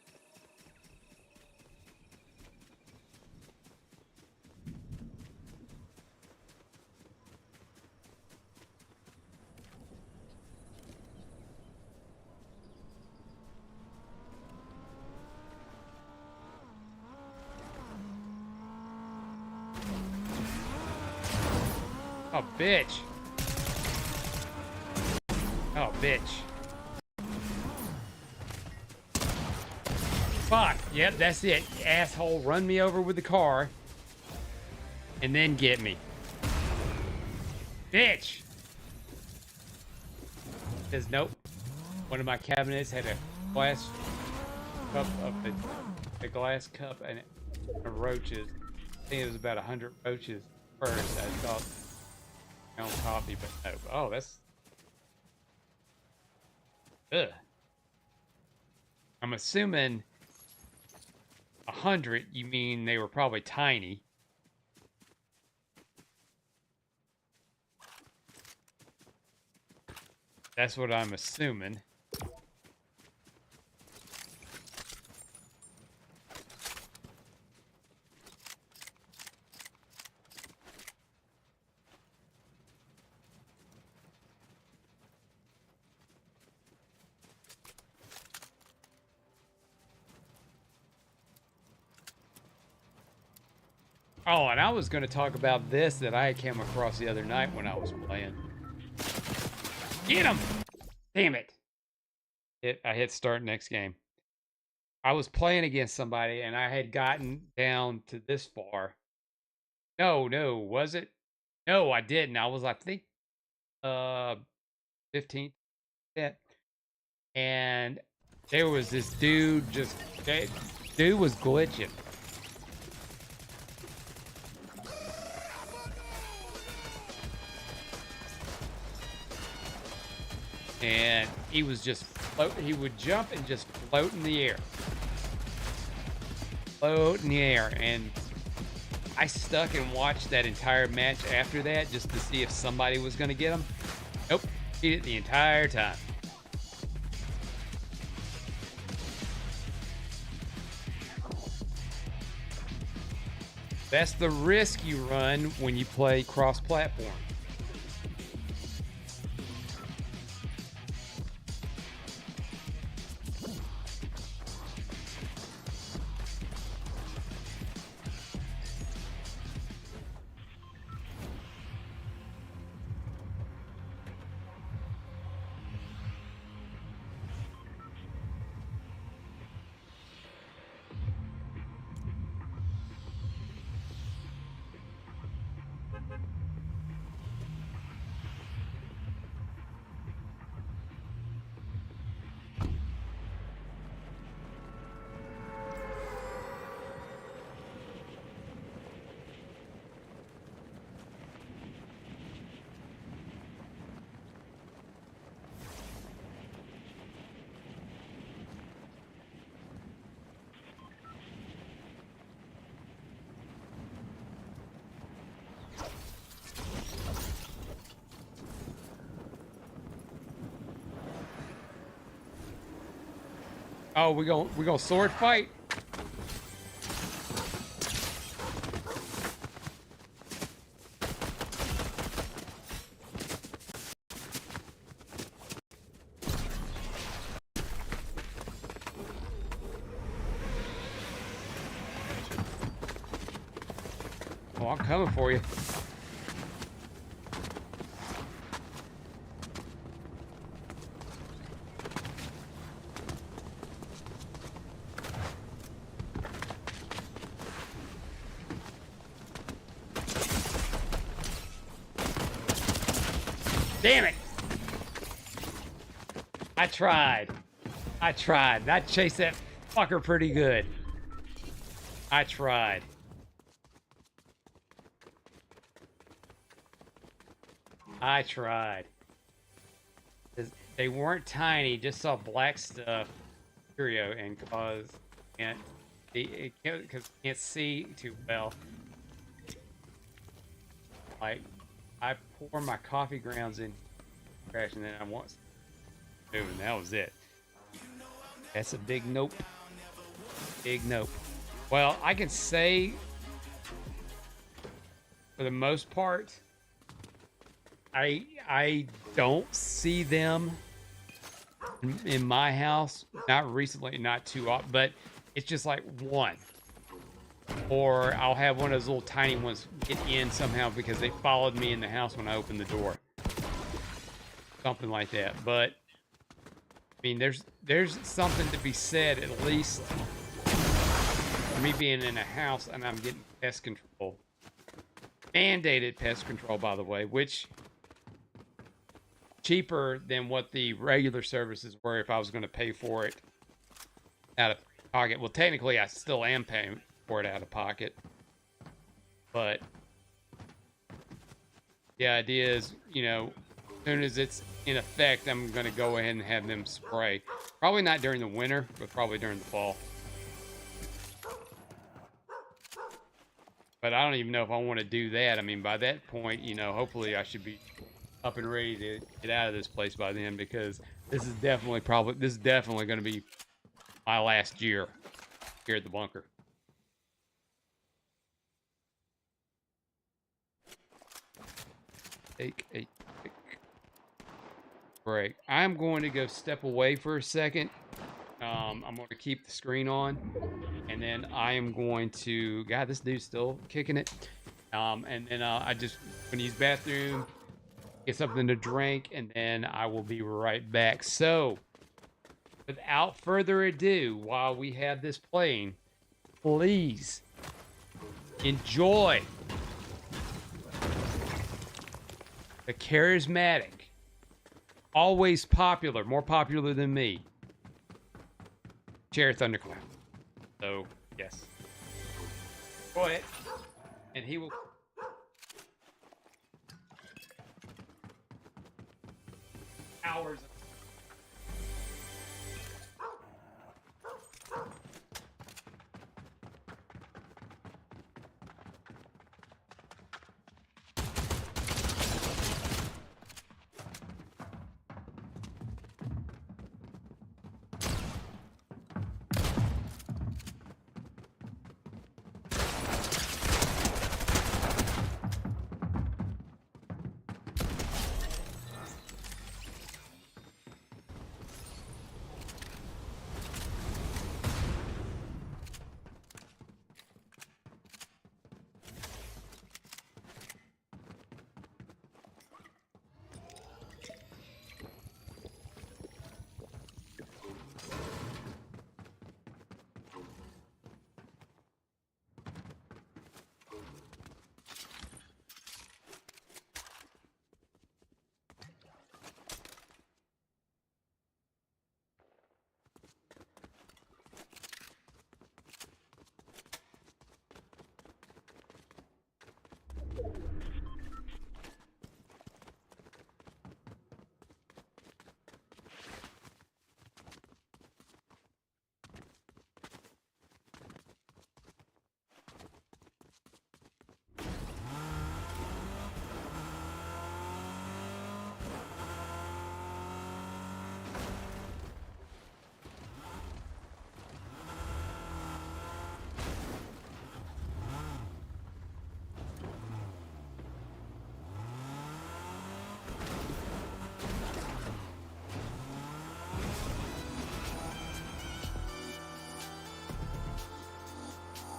Oh, bitch. Oh, bitch. Fuck. Yep, that's it. Asshole, run me over with the car. And then get me. Bitch. Says nope. One of my cabinets had a glass cup of a glass cup and roaches. I think it was about 100 roaches first. I thought my own coffee, but no. Oh, that's. Ugh. I'm assuming 100, you mean they were probably tiny. That's what I'm assuming. Oh, and I was going to talk about this that I came across the other night when I was playing. Get him! Damn it. I hit start next game. I was playing against somebody and I had gotten down to this far. No, was it? No, I didn't. I was, I think, 15th. Yeah. And there was this dude dude was glitching. And he was just he would jump and just float in the air. Float in the air. And I stuck and watched that entire match after that just to see if somebody was going to get him. Nope. Beat it the entire time. That's the risk you run when you play cross-platform. Oh, we gonna sword fight? Oh, I'm coming for you. Damn it! I tried. I tried. I chased that fucker pretty good. I tried. I tried. They weren't tiny, just saw black stuff, Curio, and can't because can't see too well. Like I pour my coffee grounds in trash, and then I want to, and that was it. That's a big nope. Big nope. Well, I can say for the most part, I don't see them in my house. Not recently, not too often, but it's just like one. Or I'll have one of those little tiny ones get in somehow because they followed me in the house when I opened the door. Something like that. But I mean, there's something to be said, at least for me being in a house and I'm getting pest control. Mandated pest control, by the way, which cheaper than what the regular services were if I was going to pay for it out of pocket. Well, technically, I still am paying for it out of pocket. But the idea is, you know, as soon as it's in effect, I'm going to go ahead and have them spray. Probably not during the winter, but probably during the fall. But I don't even know if I want to do that. I mean, by that point, you know, hopefully I should be up and ready to get out of this place by then, because this is definitely going to be my last year here at the bunker. Take a quick break. I'm going to go step away for a second. I'm going to keep the screen on, and then I am going to. God, this dude's still kicking it. And then I just going to use bathroom, get something to drink, and then I will be right back. So, without further ado, while we have this playing, please enjoy the charismatic, always popular, more popular than me, Chair Thundercloud. So, yes. Go ahead. And he will... hours of...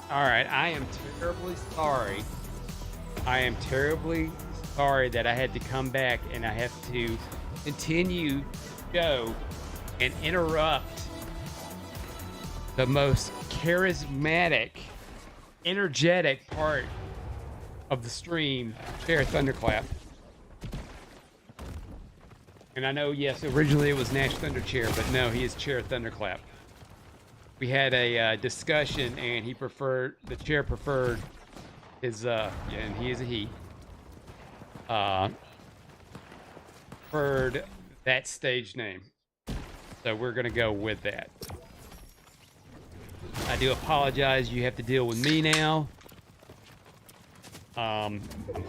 All right, I am terribly sorry. I am terribly sorry that I had to come back and I have to continue the show and interrupt the most charismatic, energetic part of the stream, Share Thunderclap. And I know, yes, originally it was Nash Thunderchair, but no, he is Chair Thunderclap. We had a discussion, and the chair preferred his, yeah, and he is a he, preferred that stage name. So we're going to go with that. I do apologize. You have to deal with me now. I'm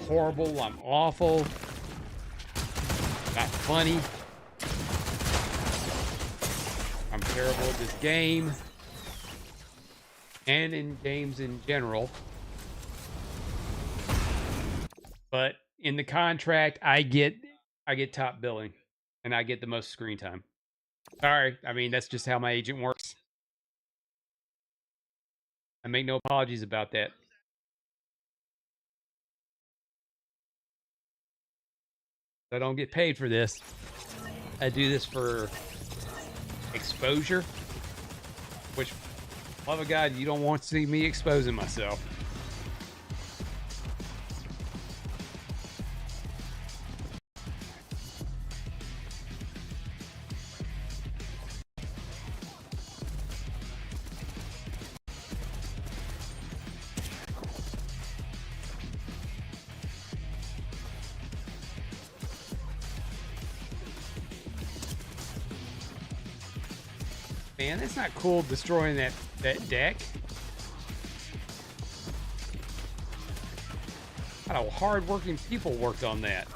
horrible. I'm awful. Not funny. I'm terrible at this game. And in games in general. But in the contract, I get top billing. And I get the most screen time. Sorry. I mean, that's just how my agent works. I make no apologies about that. I don't get paid for this. I do this for exposure, which, love of God, you don't want to see me exposing myself. Man, that's not cool destroying that deck. A lot of hard-working people worked on that.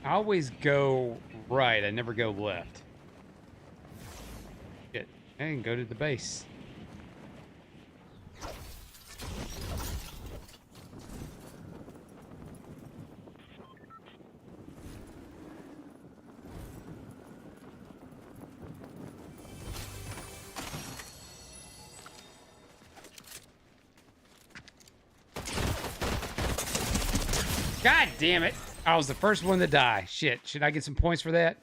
I always go right. I never go left. Shit. And go to the base. God damn it. I was the first one to die. Shit. Should I get some points for that?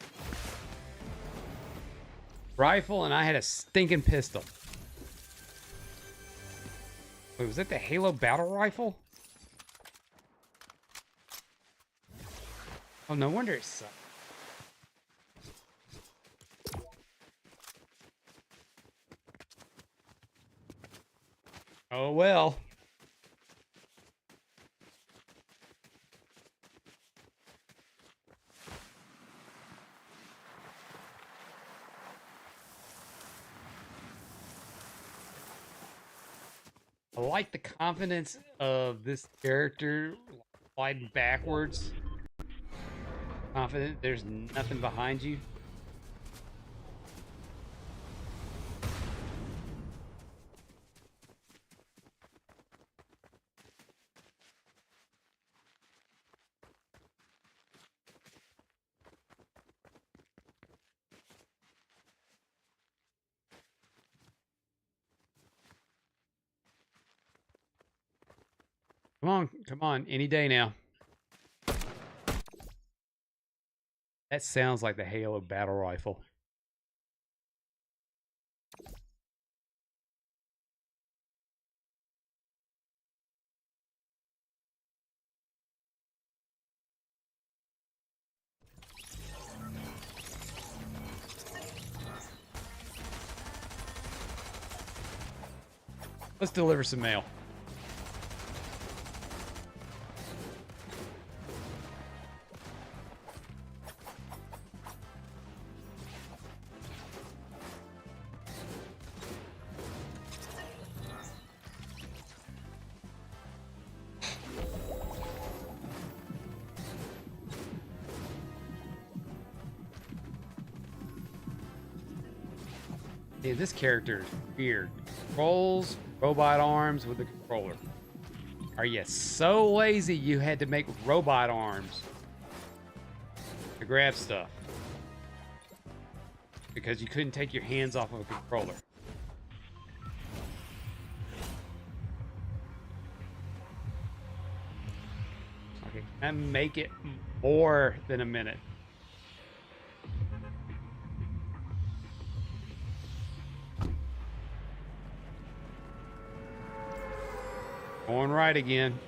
Rifle, and I had a stinking pistol. Wait, was that the Halo battle rifle? Oh, no wonder it sucked. Oh, well. I like the confidence of this character sliding backwards. Confident there's nothing behind you. Come on, any day now. That sounds like the Halo battle rifle. Let's deliver some mail. Yeah, this character is weird. Controls robot arms with a controller. Are you so lazy you had to make robot arms to grab stuff? Because you couldn't take your hands off of a controller. Okay, can I make it more than a minute? Going right again.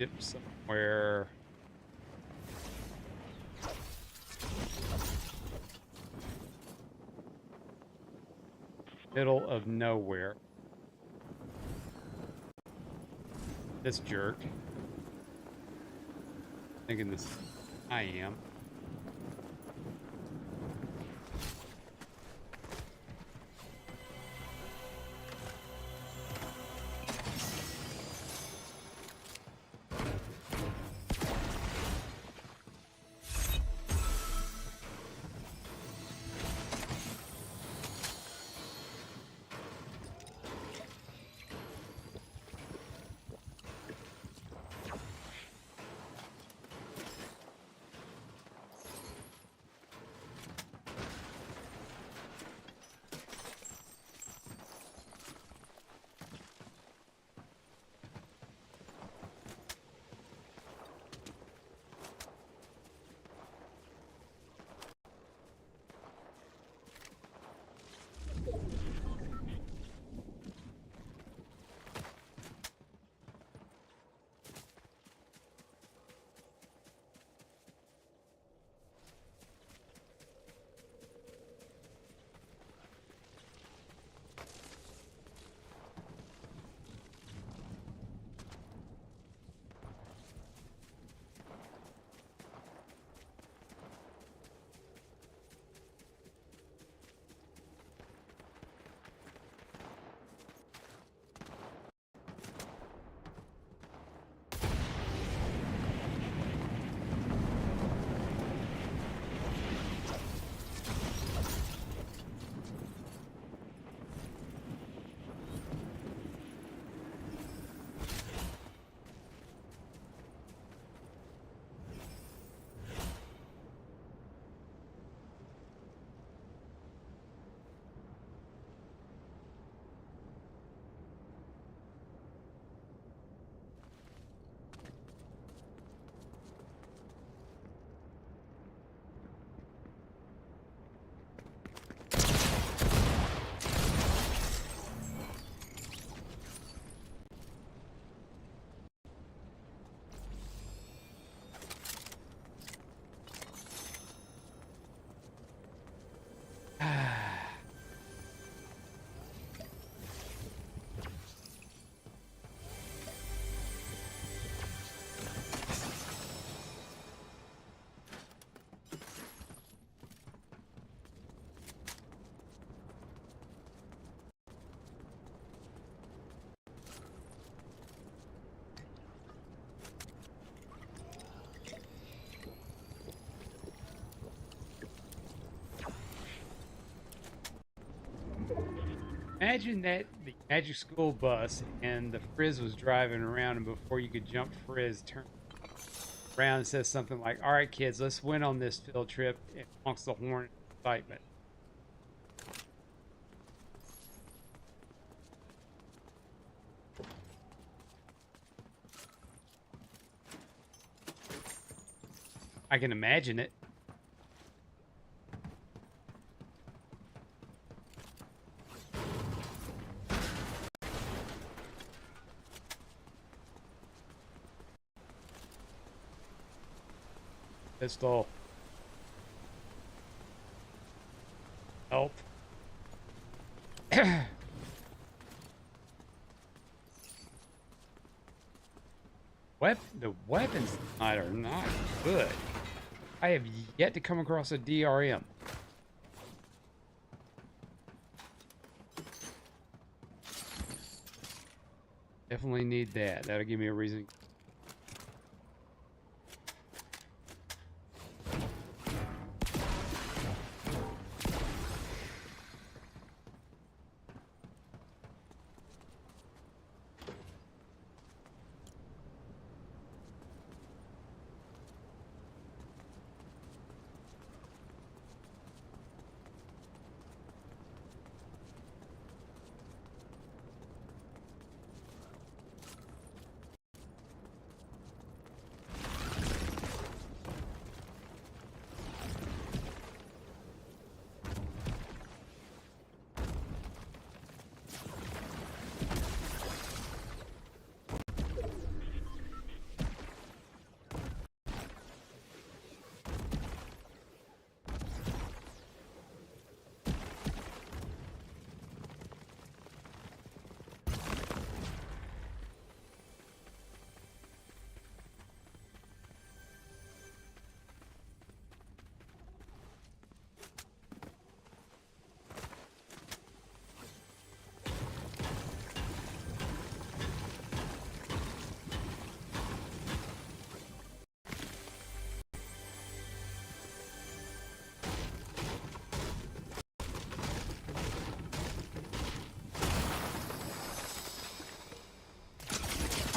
Dip somewhere. Middle of nowhere. This jerk. Thinking this. I am. Imagine that the Magic School bus and the Frizz was driving around, and before you could jump Frizz, turn around and says something like, "All right, kids, let's win on this field trip." It honks the horn in excitement. I can imagine it. Pistol. Help. The weapons tonight are not good. I have yet to come across a DRM. Definitely need that. That'll give me a reason.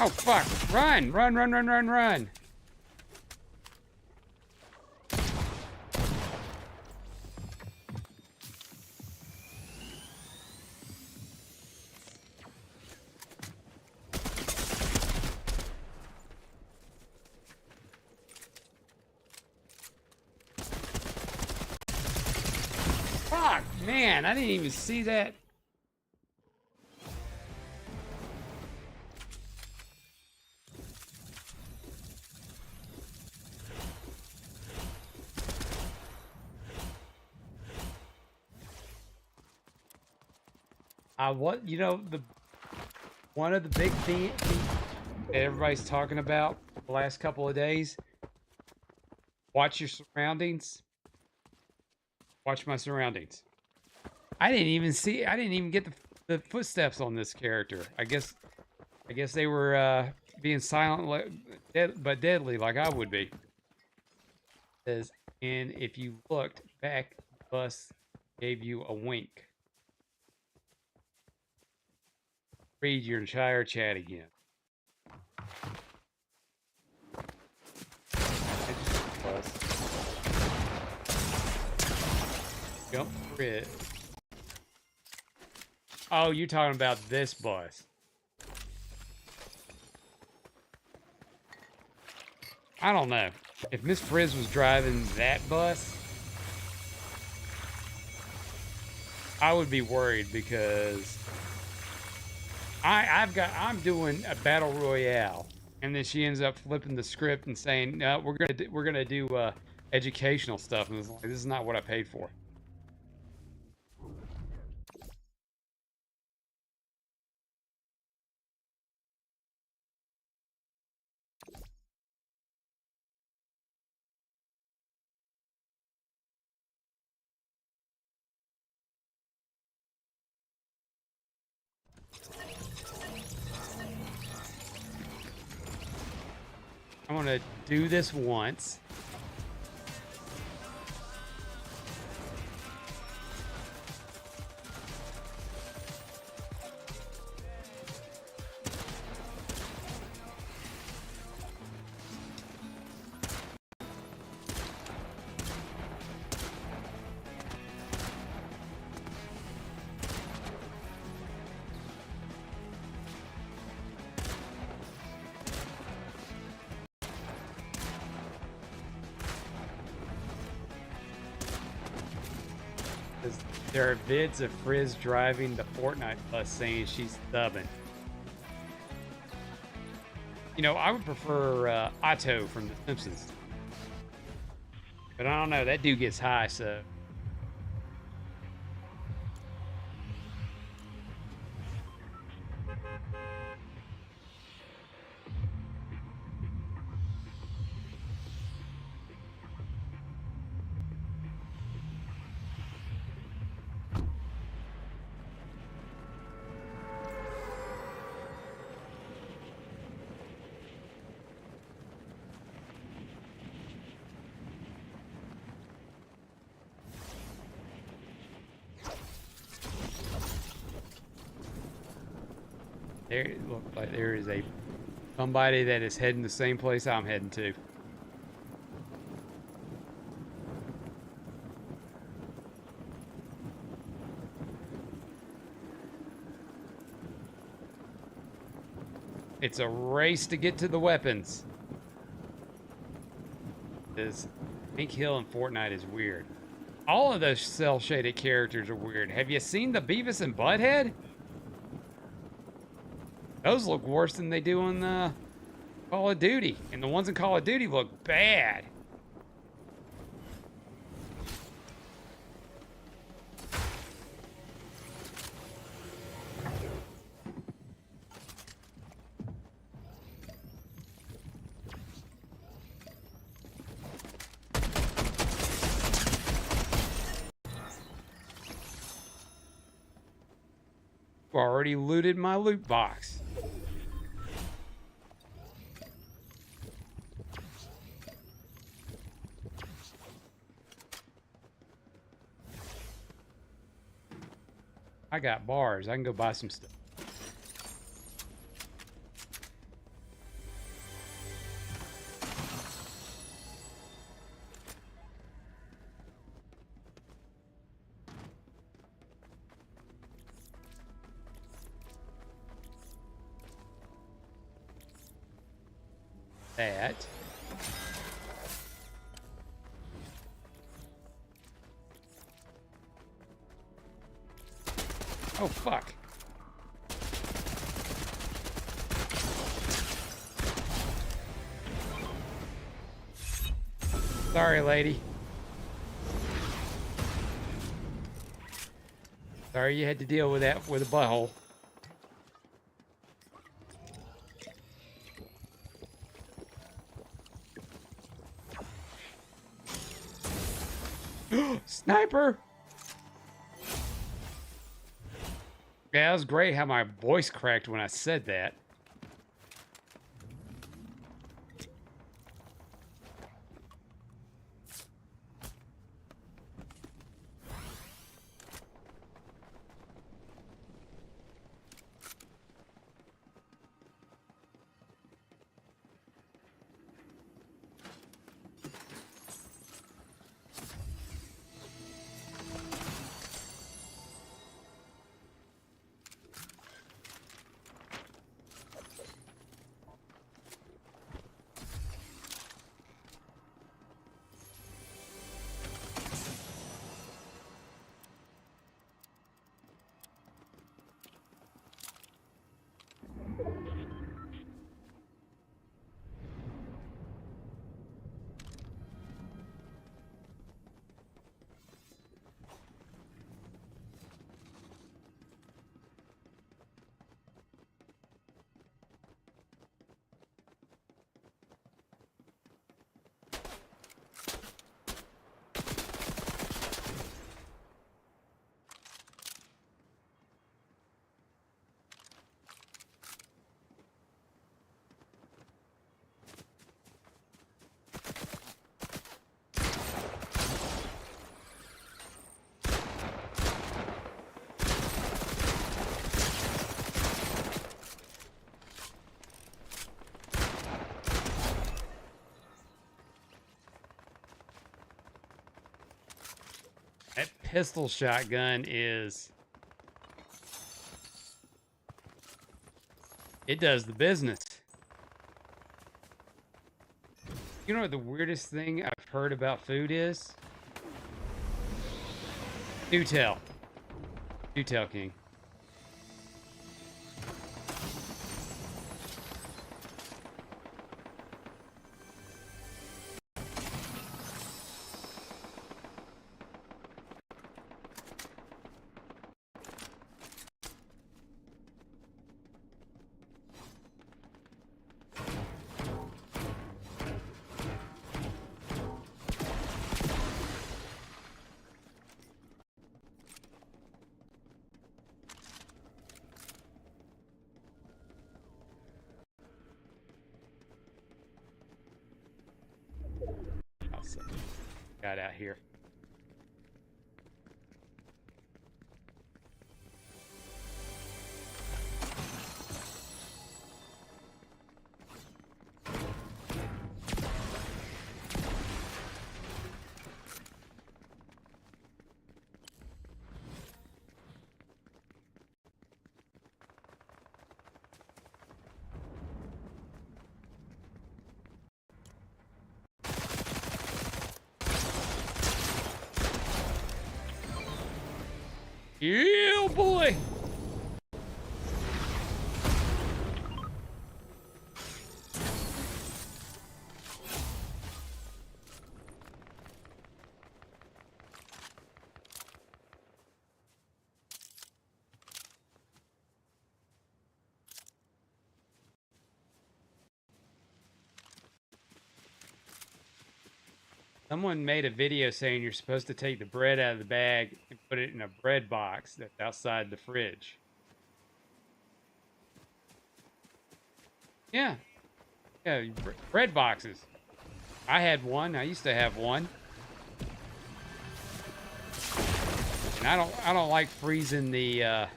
Oh, fuck. Run, run, run, run, run, run. Fuck, man, I didn't even see that. What, you know, one of the big things that everybody's talking about the last couple of days, watch your surroundings. Watch my surroundings. I didn't even get the footsteps on this character. I guess they were being silent, but deadly, like I would be. It says, and if you looked back, the bus gave you a wink. Read your entire chat again. Jump grid. Oh, you're talking about this bus. I don't know. If Miss Frizz was driving that bus, I would be worried because I'm doing a battle royale, and then she ends up flipping the script and saying, "No, we're gonna do educational stuff," and it's like, this is not what I paid for. I'm gonna do this once. There are vids of Frizz driving the Fortnite bus saying she's stubborn. You know, I would prefer Otto from The Simpsons. But I don't know, that dude gets high, so. There, it looks like there is somebody that is heading the same place I'm heading to. It's a race to get to the weapons. This Pink Hill in Fortnite is weird. All of those cel-shaded characters are weird. Have you seen the Beavis and Butthead? Those look worse than they do in Call of Duty. And the ones in Call of Duty look bad. Already looted my loot box. I got bars. I can go buy some stuff. that. Oh, fuck. Sorry, lady. Sorry you had to deal with that with a butthole. Sniper! Yeah, that was great how my voice cracked when I said that. That pistol shotgun is... It does the business. You know what the weirdest thing I've heard about food is? Do tell. Do tell, King. Got out here. Yeah, boy. Someone made a video saying you're supposed to take the bread out of the bag and put it in a bread box that's outside the fridge. Yeah. Yeah, bread boxes. I had one. I used to have one. And I don't like freezing the the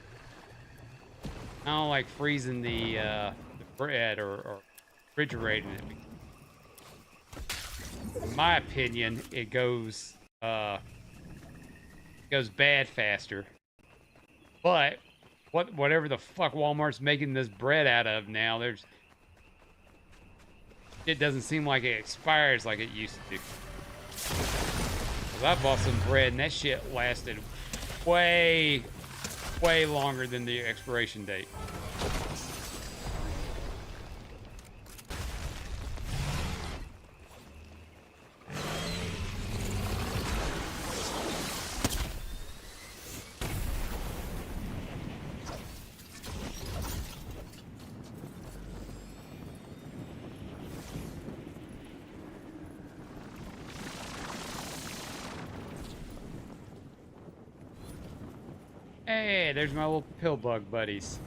bread or refrigerating it. In my opinion, it goes bad faster. But whatever the fuck Walmart's making this bread out of now, it doesn't seem like it expires like it used to. 'Cause I bought some bread and that shit lasted way longer than the expiration date. Hey, there's my little pill bug buddies.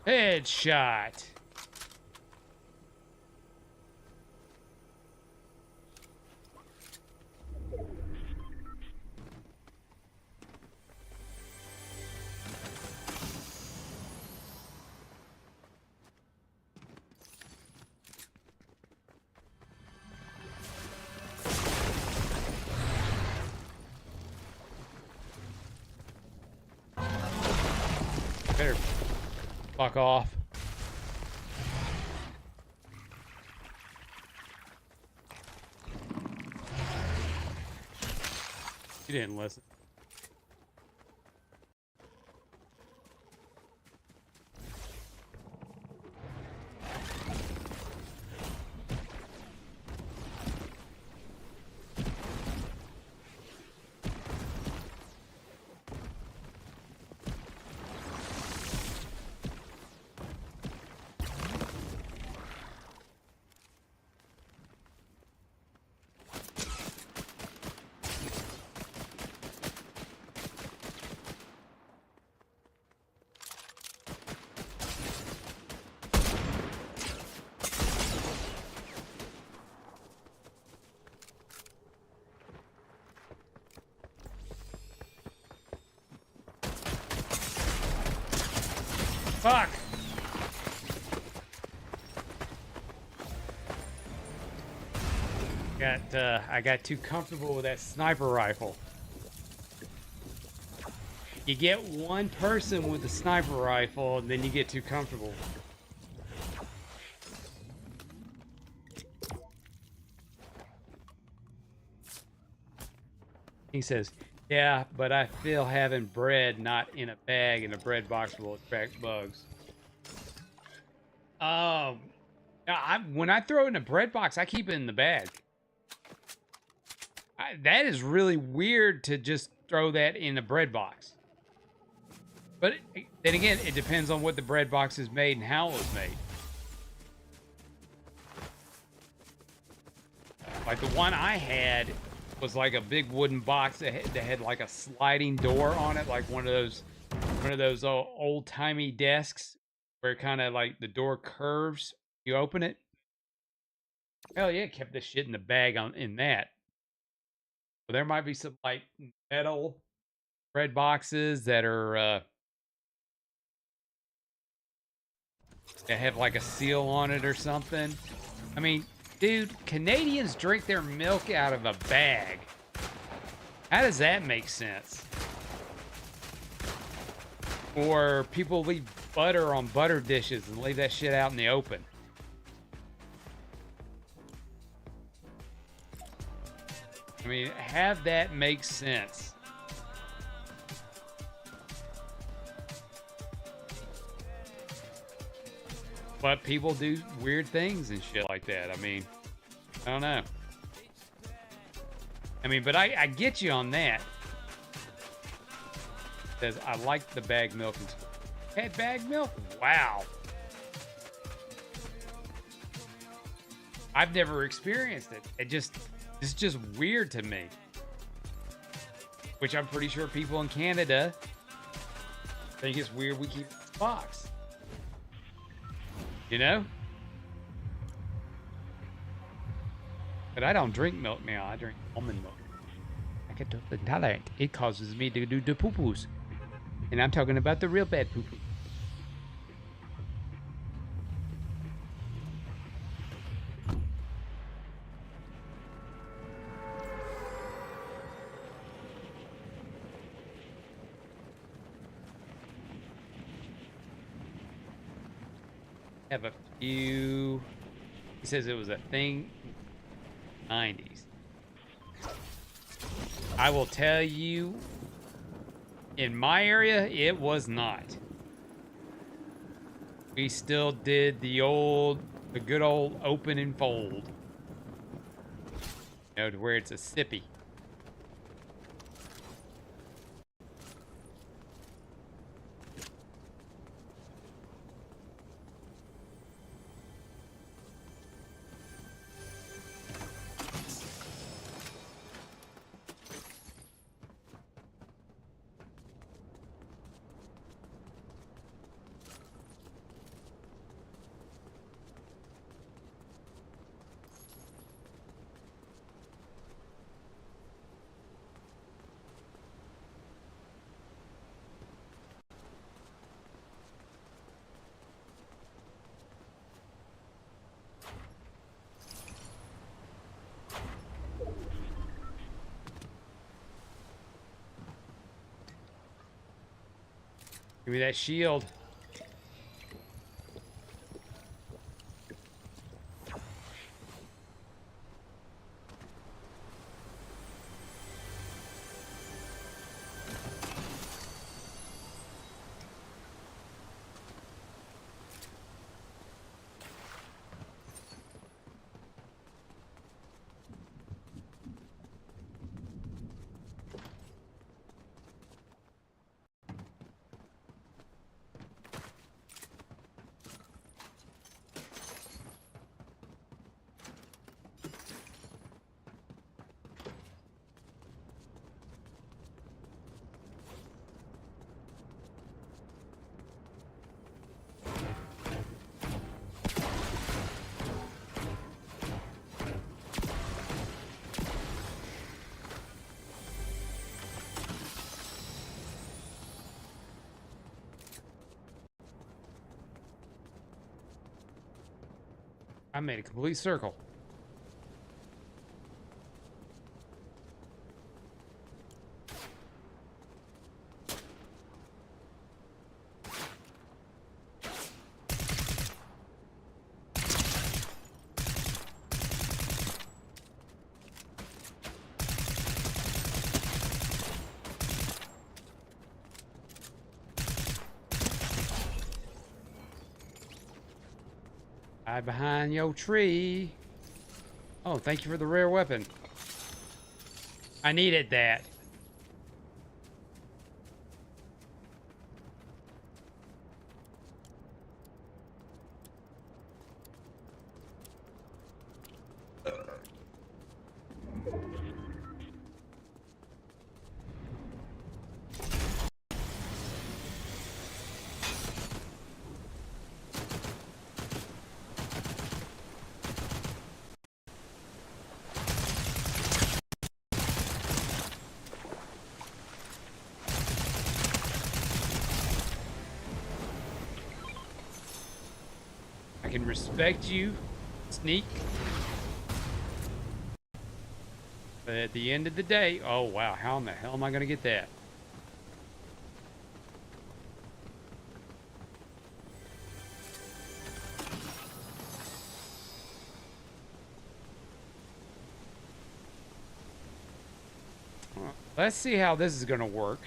Headshot. Better fuck off. You didn't listen. Fuck! I got too comfortable with that sniper rifle. You get one person with the sniper rifle, and then you get too comfortable. He says, yeah, but I feel having bread not in a bag in a bread box will attract bugs. When I throw it in a bread box, I keep it in the bag. That is really weird to just throw that in a bread box. But then again, it depends on what the bread box is made and how it was made. Like the one I had was like a big wooden box that had like a sliding door on it, like one of those old-timey desks where kind of like the door curves. You open it. Hell yeah, kept this shit in the bag in that. But there might be some like metal bread boxes that are that have like a seal on it or something. I mean, dude, Canadians drink their milk out of a bag. How does that make sense? Or people leave butter on butter dishes and leave that shit out in the open. I mean, have that make sense. But people do weird things and shit like that. I mean, I don't know. I mean, but I get you on that. Says I like the bag milk. Had bag milk? Wow. I've never experienced it. It's just weird to me. Which I'm pretty sure people in Canada think it's weird we keep this box. You know? But I don't drink milk now. I drink almond milk. I get intolerant. It causes me to do the poo-poos. And I'm talking about the real bad poo-poo. Have a few. He says it was a thing 90s. I will tell you, in my area, it was not. We still did the good old open and fold. You know, to where it's a sippy. Give me that shield. I made a complete circle. Hide behind your tree. Oh, thank you for the rare weapon. I needed that. I can respect you, sneak. But at the end of the day, oh wow, how in the hell am I gonna get that? Well, let's see how this is gonna work.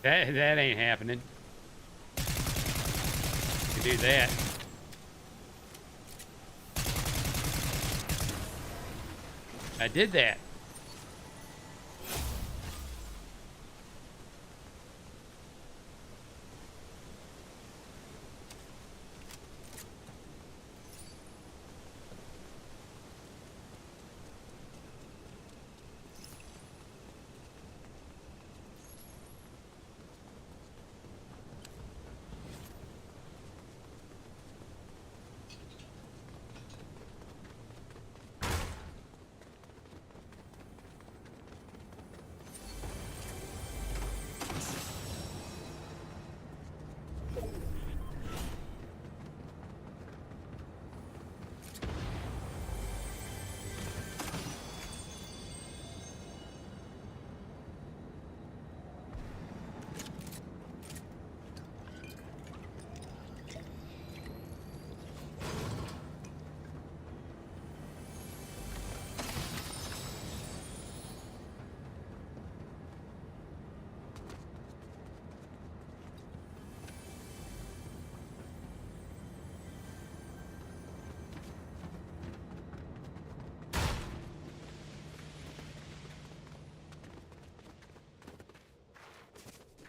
That ain't happening. You do that. I did that.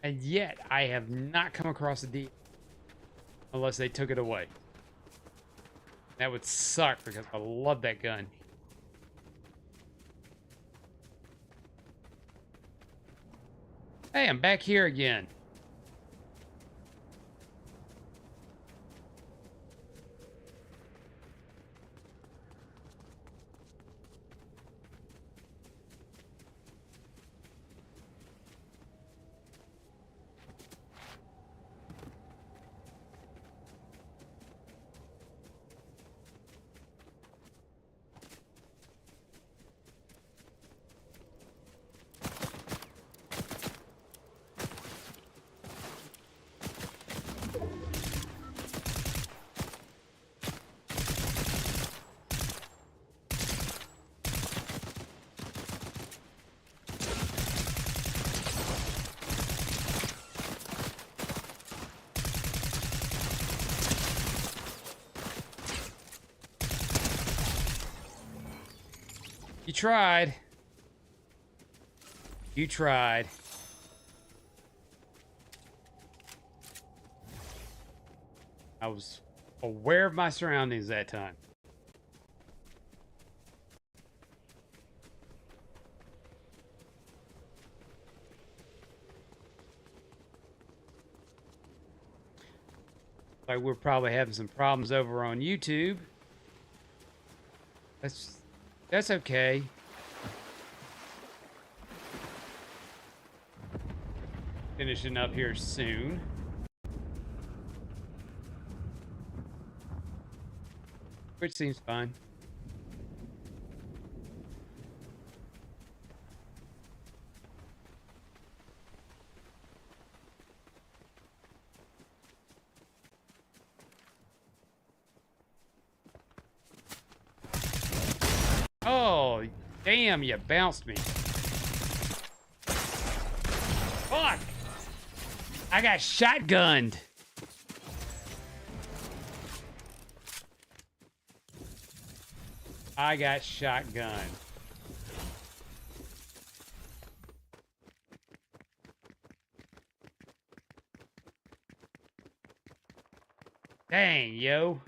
And yet, I have not come across a D unless they took it away. That would suck because I love that gun. Hey, I'm back here again. You tried. You tried. I was aware of my surroundings that time. Like we're probably having some problems over on YouTube. That's okay. Finishing up here soon. Which seems fine. Oh, damn, you bounced me. Fuck! I got shotgunned. I got shotgunned. Dang, yo.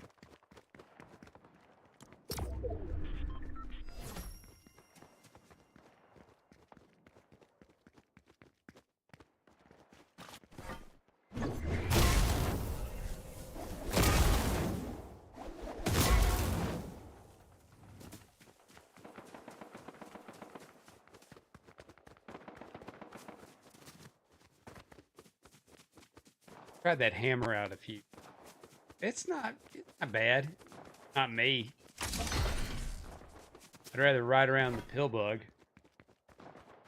Tried that hammer out a few. It's not bad. Not me. I'd rather ride around the pillbug.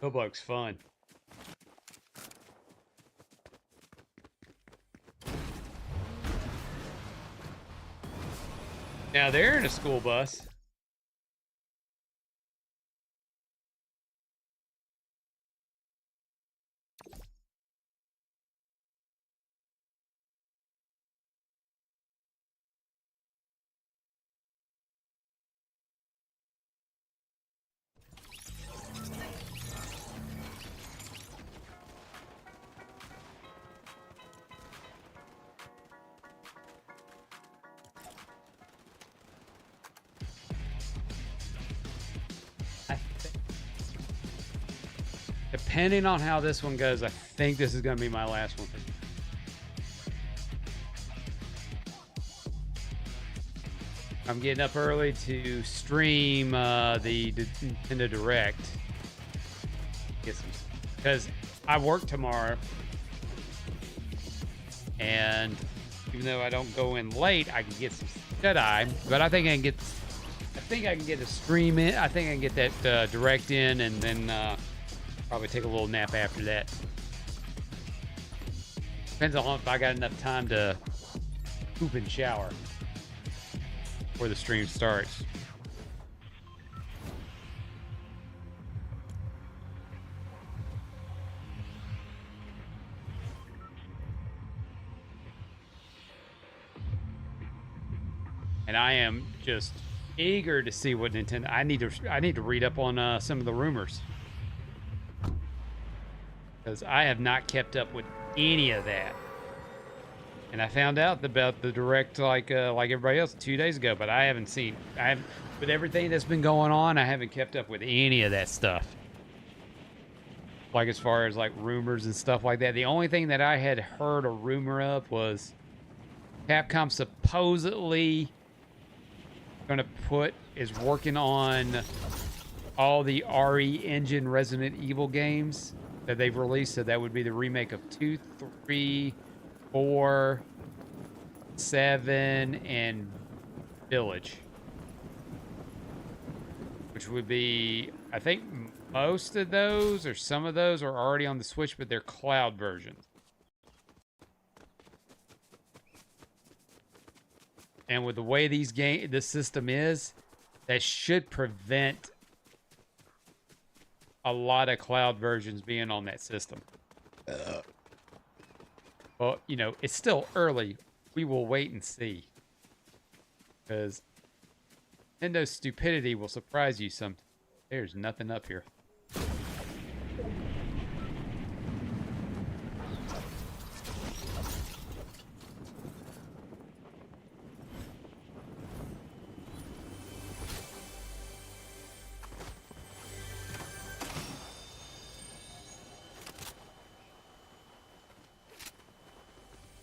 Pillbug's fun. Now they're in a school bus. depending on how this one goes, I think this is going to be my last one. I'm getting up early to stream the Nintendo Direct. Get some, because I work tomorrow, and even though I don't go in late, I can get some Jedi. But I think I can get a stream in. I think I can get that Direct in, and then probably take a little nap after that. Depends on if I got enough time to poop and shower before the stream starts. And I am just eager to see what Nintendo. I need to read up on some of the rumors, because I have not kept up with any of that. And I found out about the Direct like everybody else 2 days ago, but I haven't seen. With everything that's been going on, I haven't kept up with any of that stuff. Like as far as like rumors and stuff like that. The only thing that I had heard a rumor of was Capcom supposedly is working on all the RE Engine Resident Evil games that they've released. So that would be the remake of 2, 3, 4, 7, and Village. Which would be, I think most of those or some of those are already on the Switch, but they're cloud versions. And with the way this system is, that should prevent a lot of cloud versions being on that system. Well, you know, it's still early. We will wait and see. Because Nintendo's stupidity will surprise you some. There's nothing up here.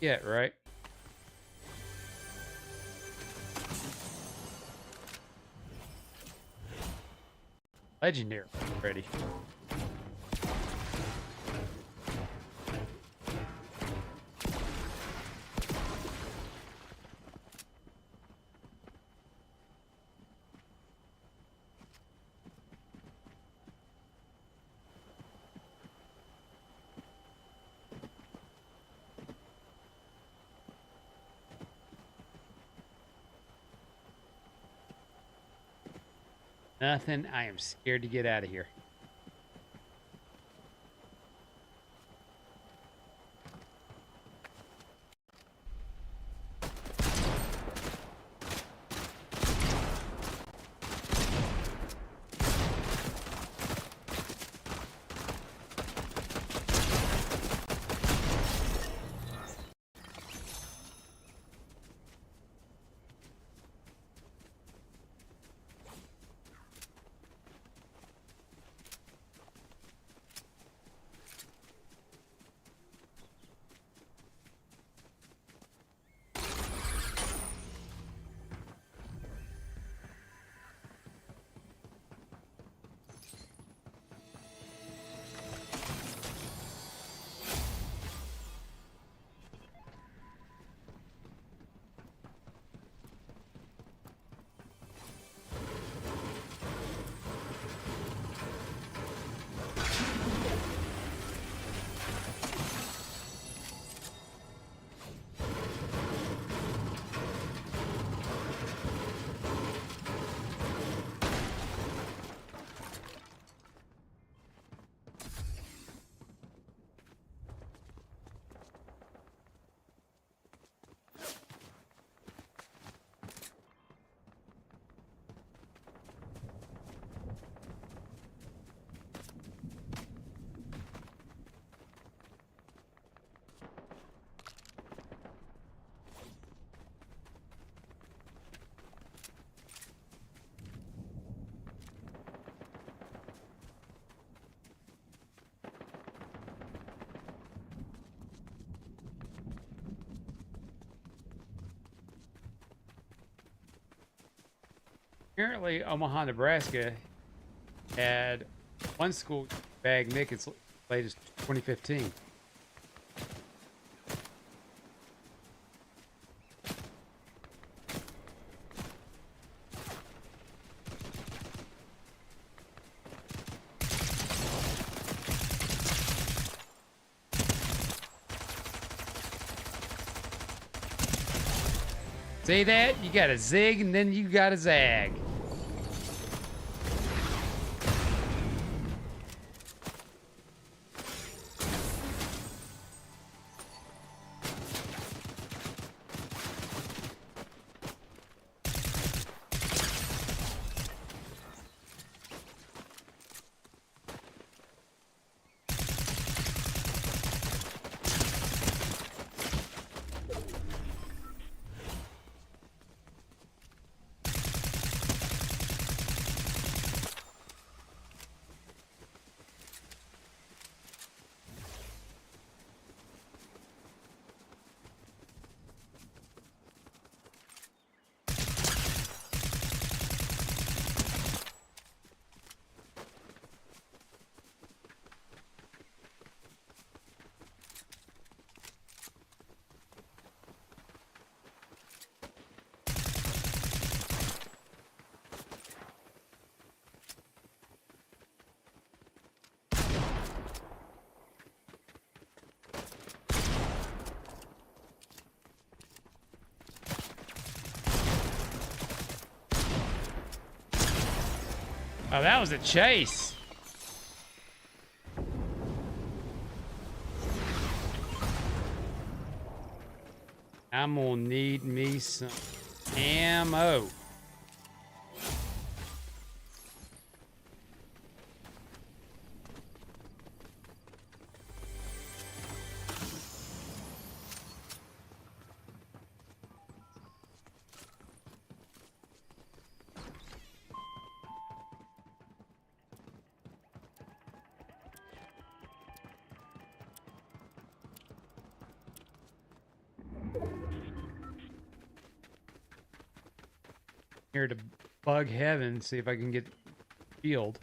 Yeah, right. Legendary already. Nothing. I am scared to get out of here. Apparently, Omaha, Nebraska had one school bag Nick as late as 2015. See that? You got a zig and then you got a zag. Oh, that was a chase. I'm gonna need me some ammo. Here to bug heaven, see if I can get shield.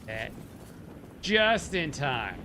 That just in time.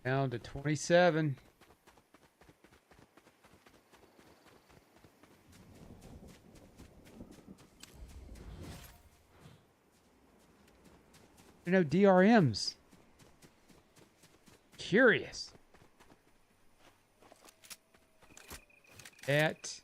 Down to 27. You know, DRMs. Curious. At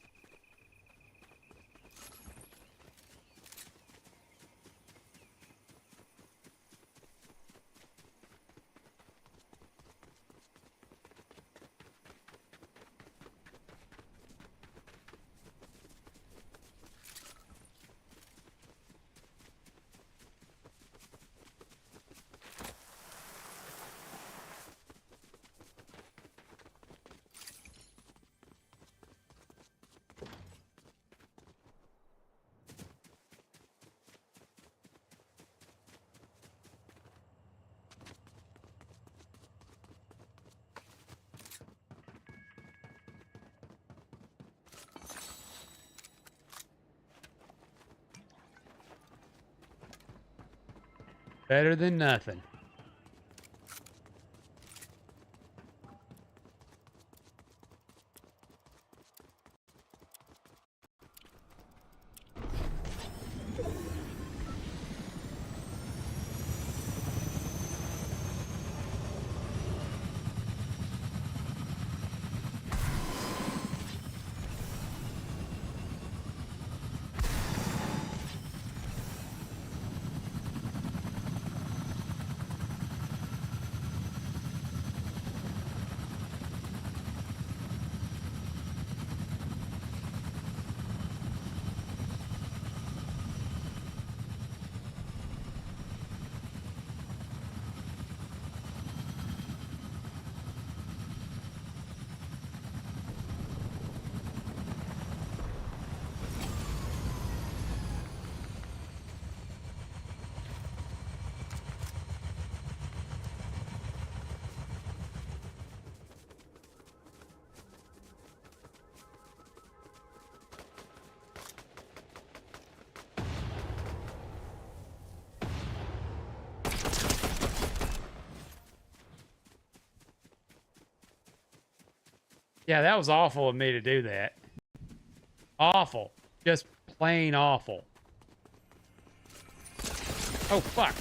Better than nothing. Yeah, that was awful of me to do that. Awful. Just plain awful. Oh, fuck.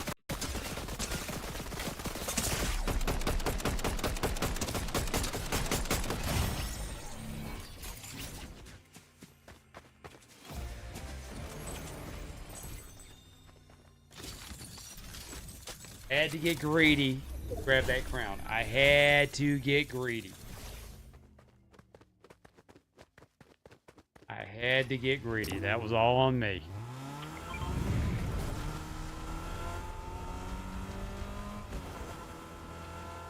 Had to get greedy. Grab that crown. I had to get greedy. I had to get greedy. That was all on me.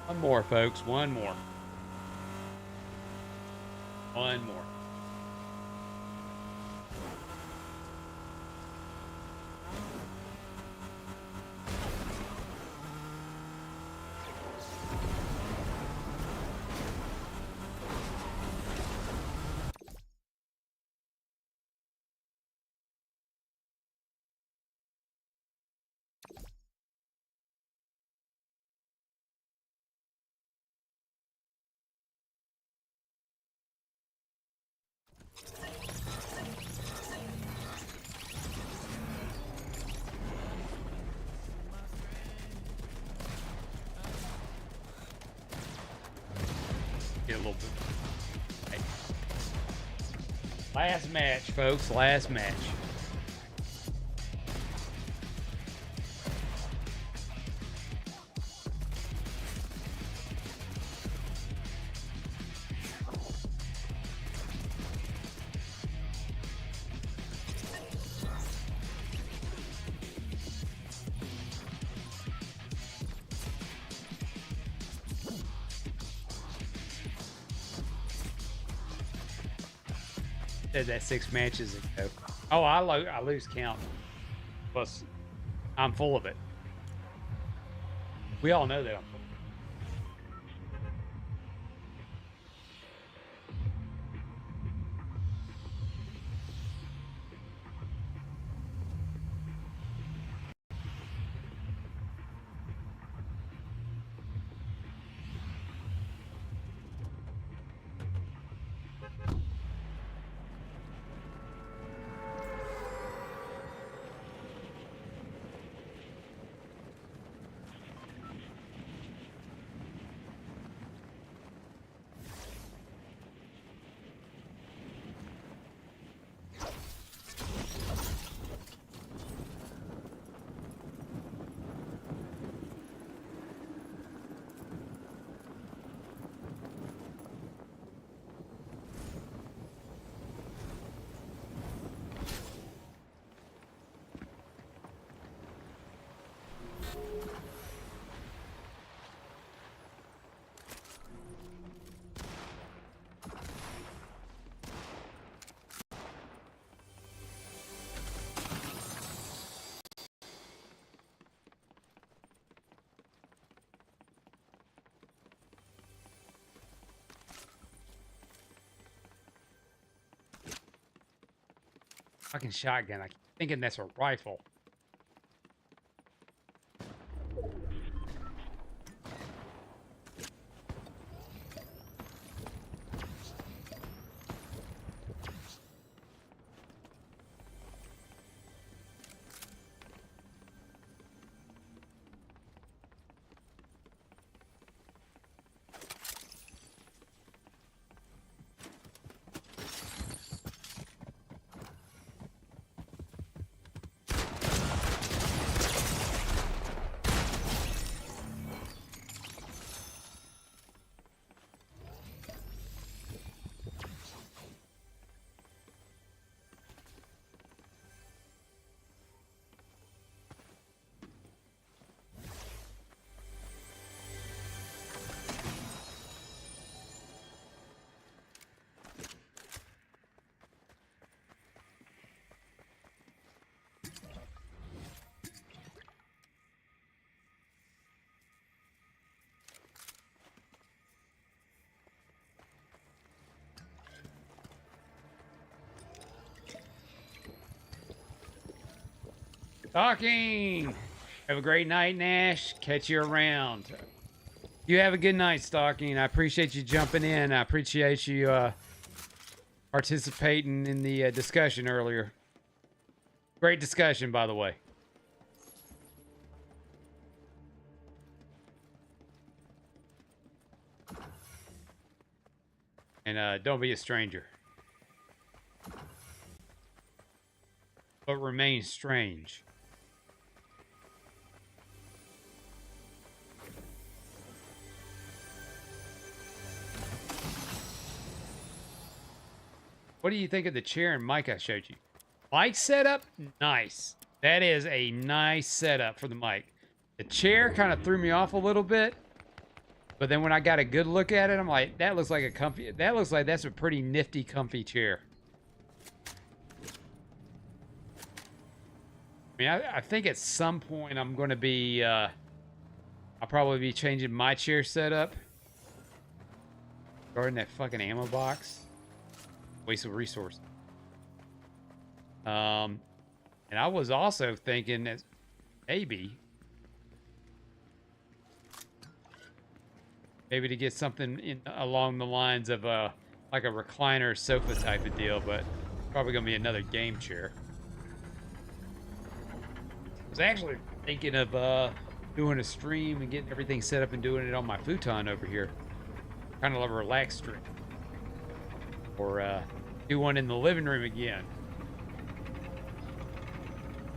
One more, folks. One more. One more. Get a little bit. Hey. Last match, folks. Last match. Said that 6 matches ago. Oh, I lose count. Plus, I'm full of it. We all know that I'm full. Fucking shotgun. I keep thinking that's a rifle. Stalking! Have a great night, Nash. Catch you around. You have a good night, Stalking. I appreciate you jumping in. I appreciate you participating in the discussion earlier. Great discussion, by the way. And don't be a stranger. But remain strange. What do you think of the chair and mic I showed you? Mic setup? Nice. That is a nice setup for the mic. The chair kind of threw me off a little bit. But then when I got a good look at it, I'm like, that looks like a comfy... That looks like that's a pretty nifty, comfy chair. I mean, I think at some point I'm going to be... I'll probably be changing my chair setup. Guarding that fucking ammo box. Waste of resource. And I was also thinking that maybe to get something in along the lines of like a recliner sofa type of deal, but probably gonna be another game chair. I was actually thinking of doing a stream and getting everything set up and doing it on my futon over here, kind of a relaxed stream, or do one in the living room again.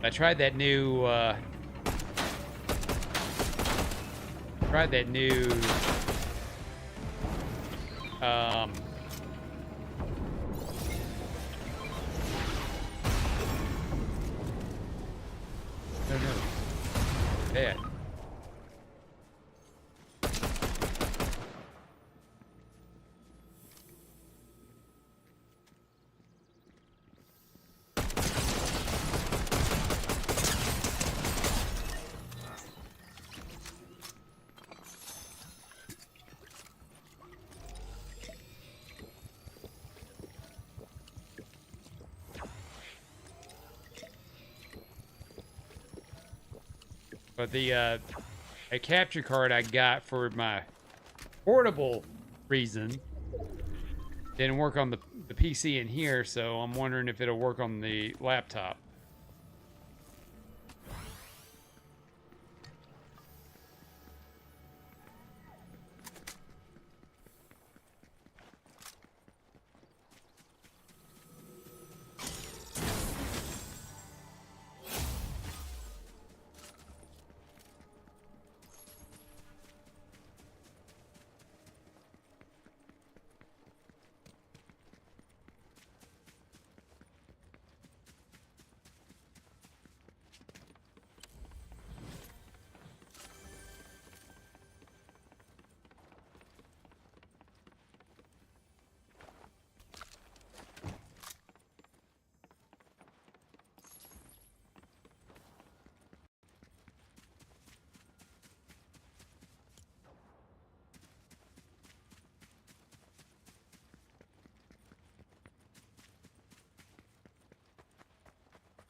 I tried that new no, that. But the a capture card I got for my portable reason didn't work on the PC in here, so I'm wondering if it'll work on the laptop.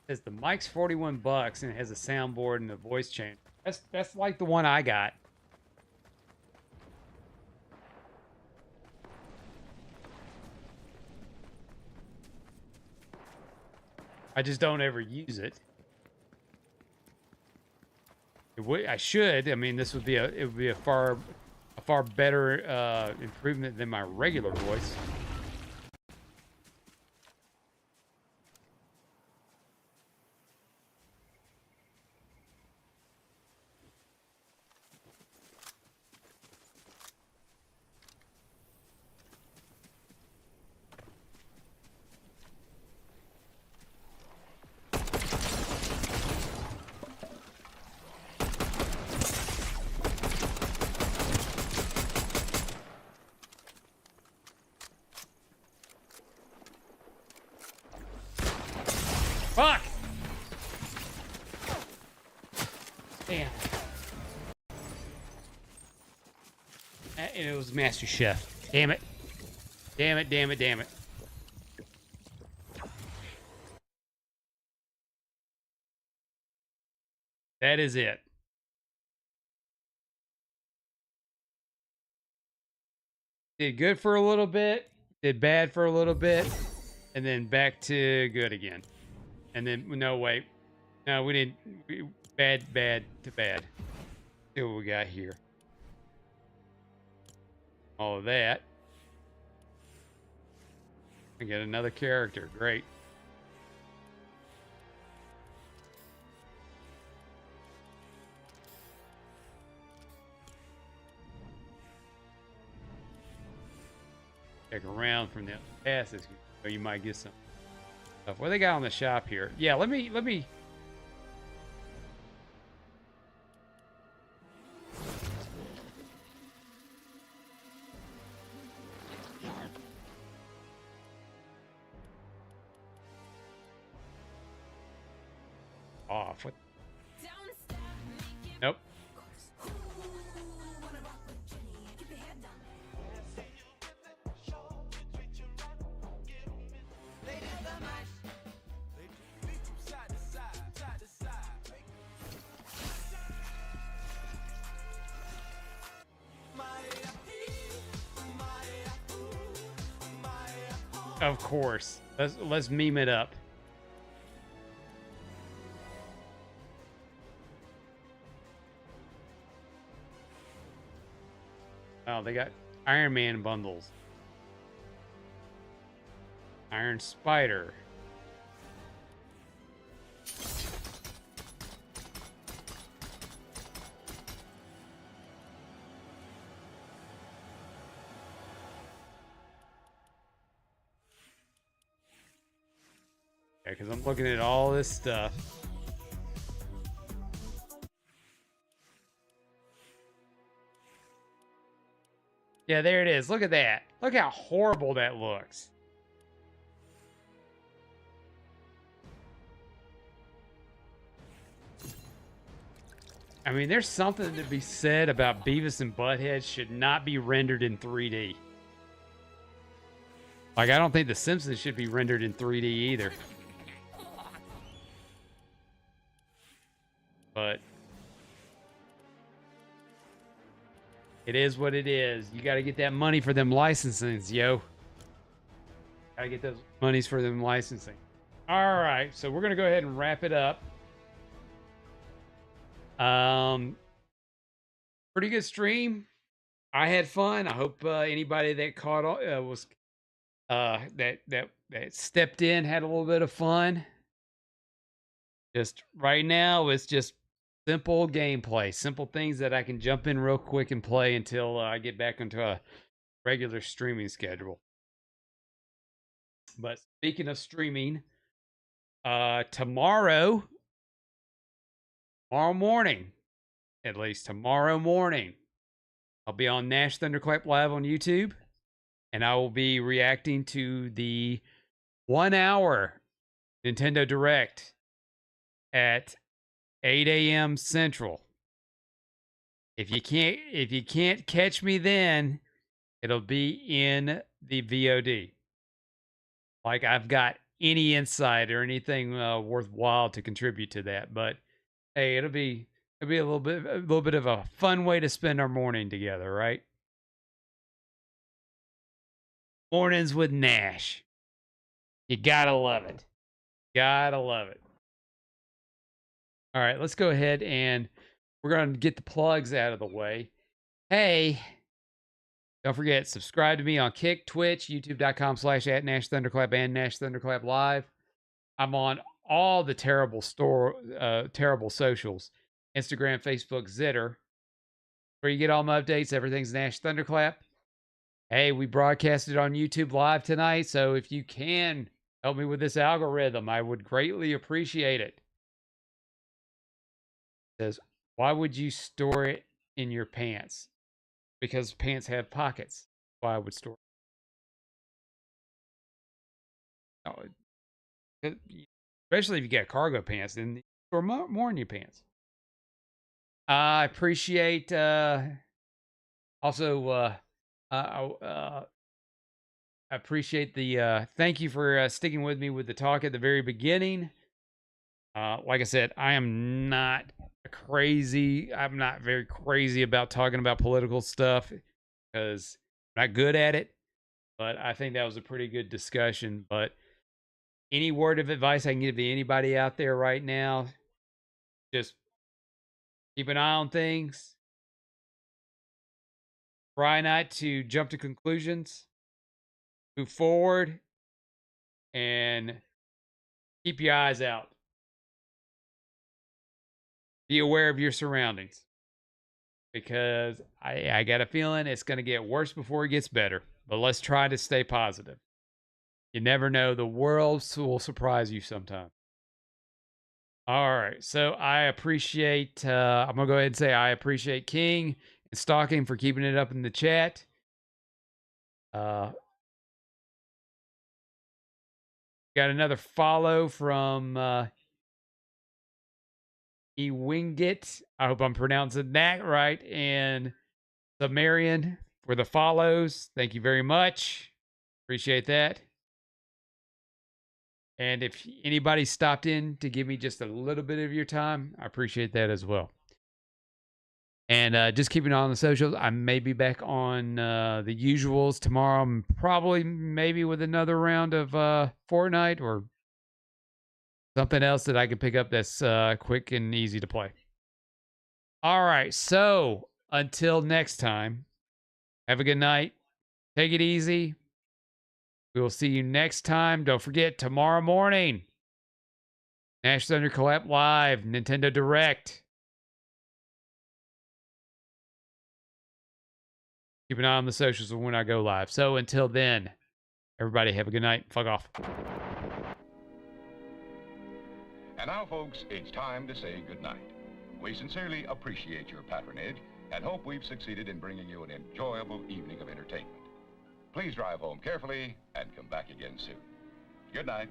Says the mic's $41 and it has a soundboard and a voice changer. That's like the one I got. I just don't ever use it. I should. I mean, this would be a far better improvement than my regular voice. Fuck! Damn. It was Master Chef. Damn it. Damn it, damn it, damn it. That is it. Did good for a little bit, did bad for a little bit, and then back to good again. And then, no, wait. No, we didn't. Bad to bad. See what we got here. All of that. I get another character. Great. Check around from the passes, so you might get some stuff. What they got on the shop here? Yeah, let me. Off. What? Nope. Of course. Let's meme it up. Oh, they got Iron Man bundles. Iron Spider. Yeah, because I'm looking at all this stuff. Yeah, there it is. Look at that. Look how horrible that looks. I mean, there's something to be said about Beavis and Butthead should not be rendered in 3D. Like, I don't think The Simpsons should be rendered in 3D either. But it is what it is. You got to get that money for them licensings, yo. Got to get those monies for them licensing. All right, so we're going to go ahead and wrap it up. Pretty good stream. I had fun. I hope anybody that caught was that stepped in had a little bit of fun. Just right now, it's just simple gameplay, simple things that I can jump in real quick and play until I get back into a regular streaming schedule. But speaking of streaming, tomorrow morning, at least tomorrow morning, I'll be on Nash Thunderclap Live on YouTube, and I will be reacting to the 1 hour Nintendo Direct at 8 a.m. Central. If you can't catch me then, it'll be in the VOD. Like, I've got any insight or anything worthwhile to contribute to that, but hey, it'll be a little bit of a fun way to spend our morning together, right? Mornings with Nash. You gotta love it. Gotta love it. All right, let's go ahead and we're going to get the plugs out of the way. Hey, don't forget, subscribe to me on Kick, Twitch, youtube.com/@NashThunderclap and Nash Thunderclap Live. I'm on all the terrible socials. Instagram, Facebook, Zitter. Where you get all my updates, everything's Nash Thunderclap. Hey, we broadcasted on YouTube Live tonight, so if you can help me with this algorithm, I would greatly appreciate it. It says, why would you store it in your pants? Because pants have pockets. That's why I would store it. Oh, especially if you got cargo pants, then you store more in your pants. I appreciate also I appreciate the thank you for sticking with me with the talk at the very beginning. Like I said, I am not I'm not very crazy about talking about political stuff because I'm not good at it. But I think that was a pretty good discussion. But any word of advice I can give to anybody out there right now, just keep an eye on things. Try not to jump to conclusions. Move forward and keep your eyes out. Be aware of your surroundings because I got a feeling it's going to get worse before it gets better. But let's try to stay positive. You never know. The world will surprise you sometime. All right. So I appreciate, I'm going to go ahead and say I appreciate King and Stalking for keeping it up in the chat. Got another follow from Ewingit. I hope I'm pronouncing that right. And Sumerian for the follows. Thank you very much. Appreciate that. And if anybody stopped in to give me just a little bit of your time, I appreciate that as well. And just keeping on the socials. I may be back on the usuals tomorrow. I'm probably maybe with another round of Fortnite or something else that I can pick up that's quick and easy to play. All right. So until next time, have a good night. Take it easy. We will see you next time. Don't forget, tomorrow morning, Nash Thunder Collab Live, Nintendo Direct. Keep an eye on the socials when I go live. So until then, everybody have a good night. Fuck off. And now, folks, it's time to say goodnight. We sincerely appreciate your patronage and hope we've succeeded in bringing you an enjoyable evening of entertainment. Please drive home carefully and come back again soon. Good night.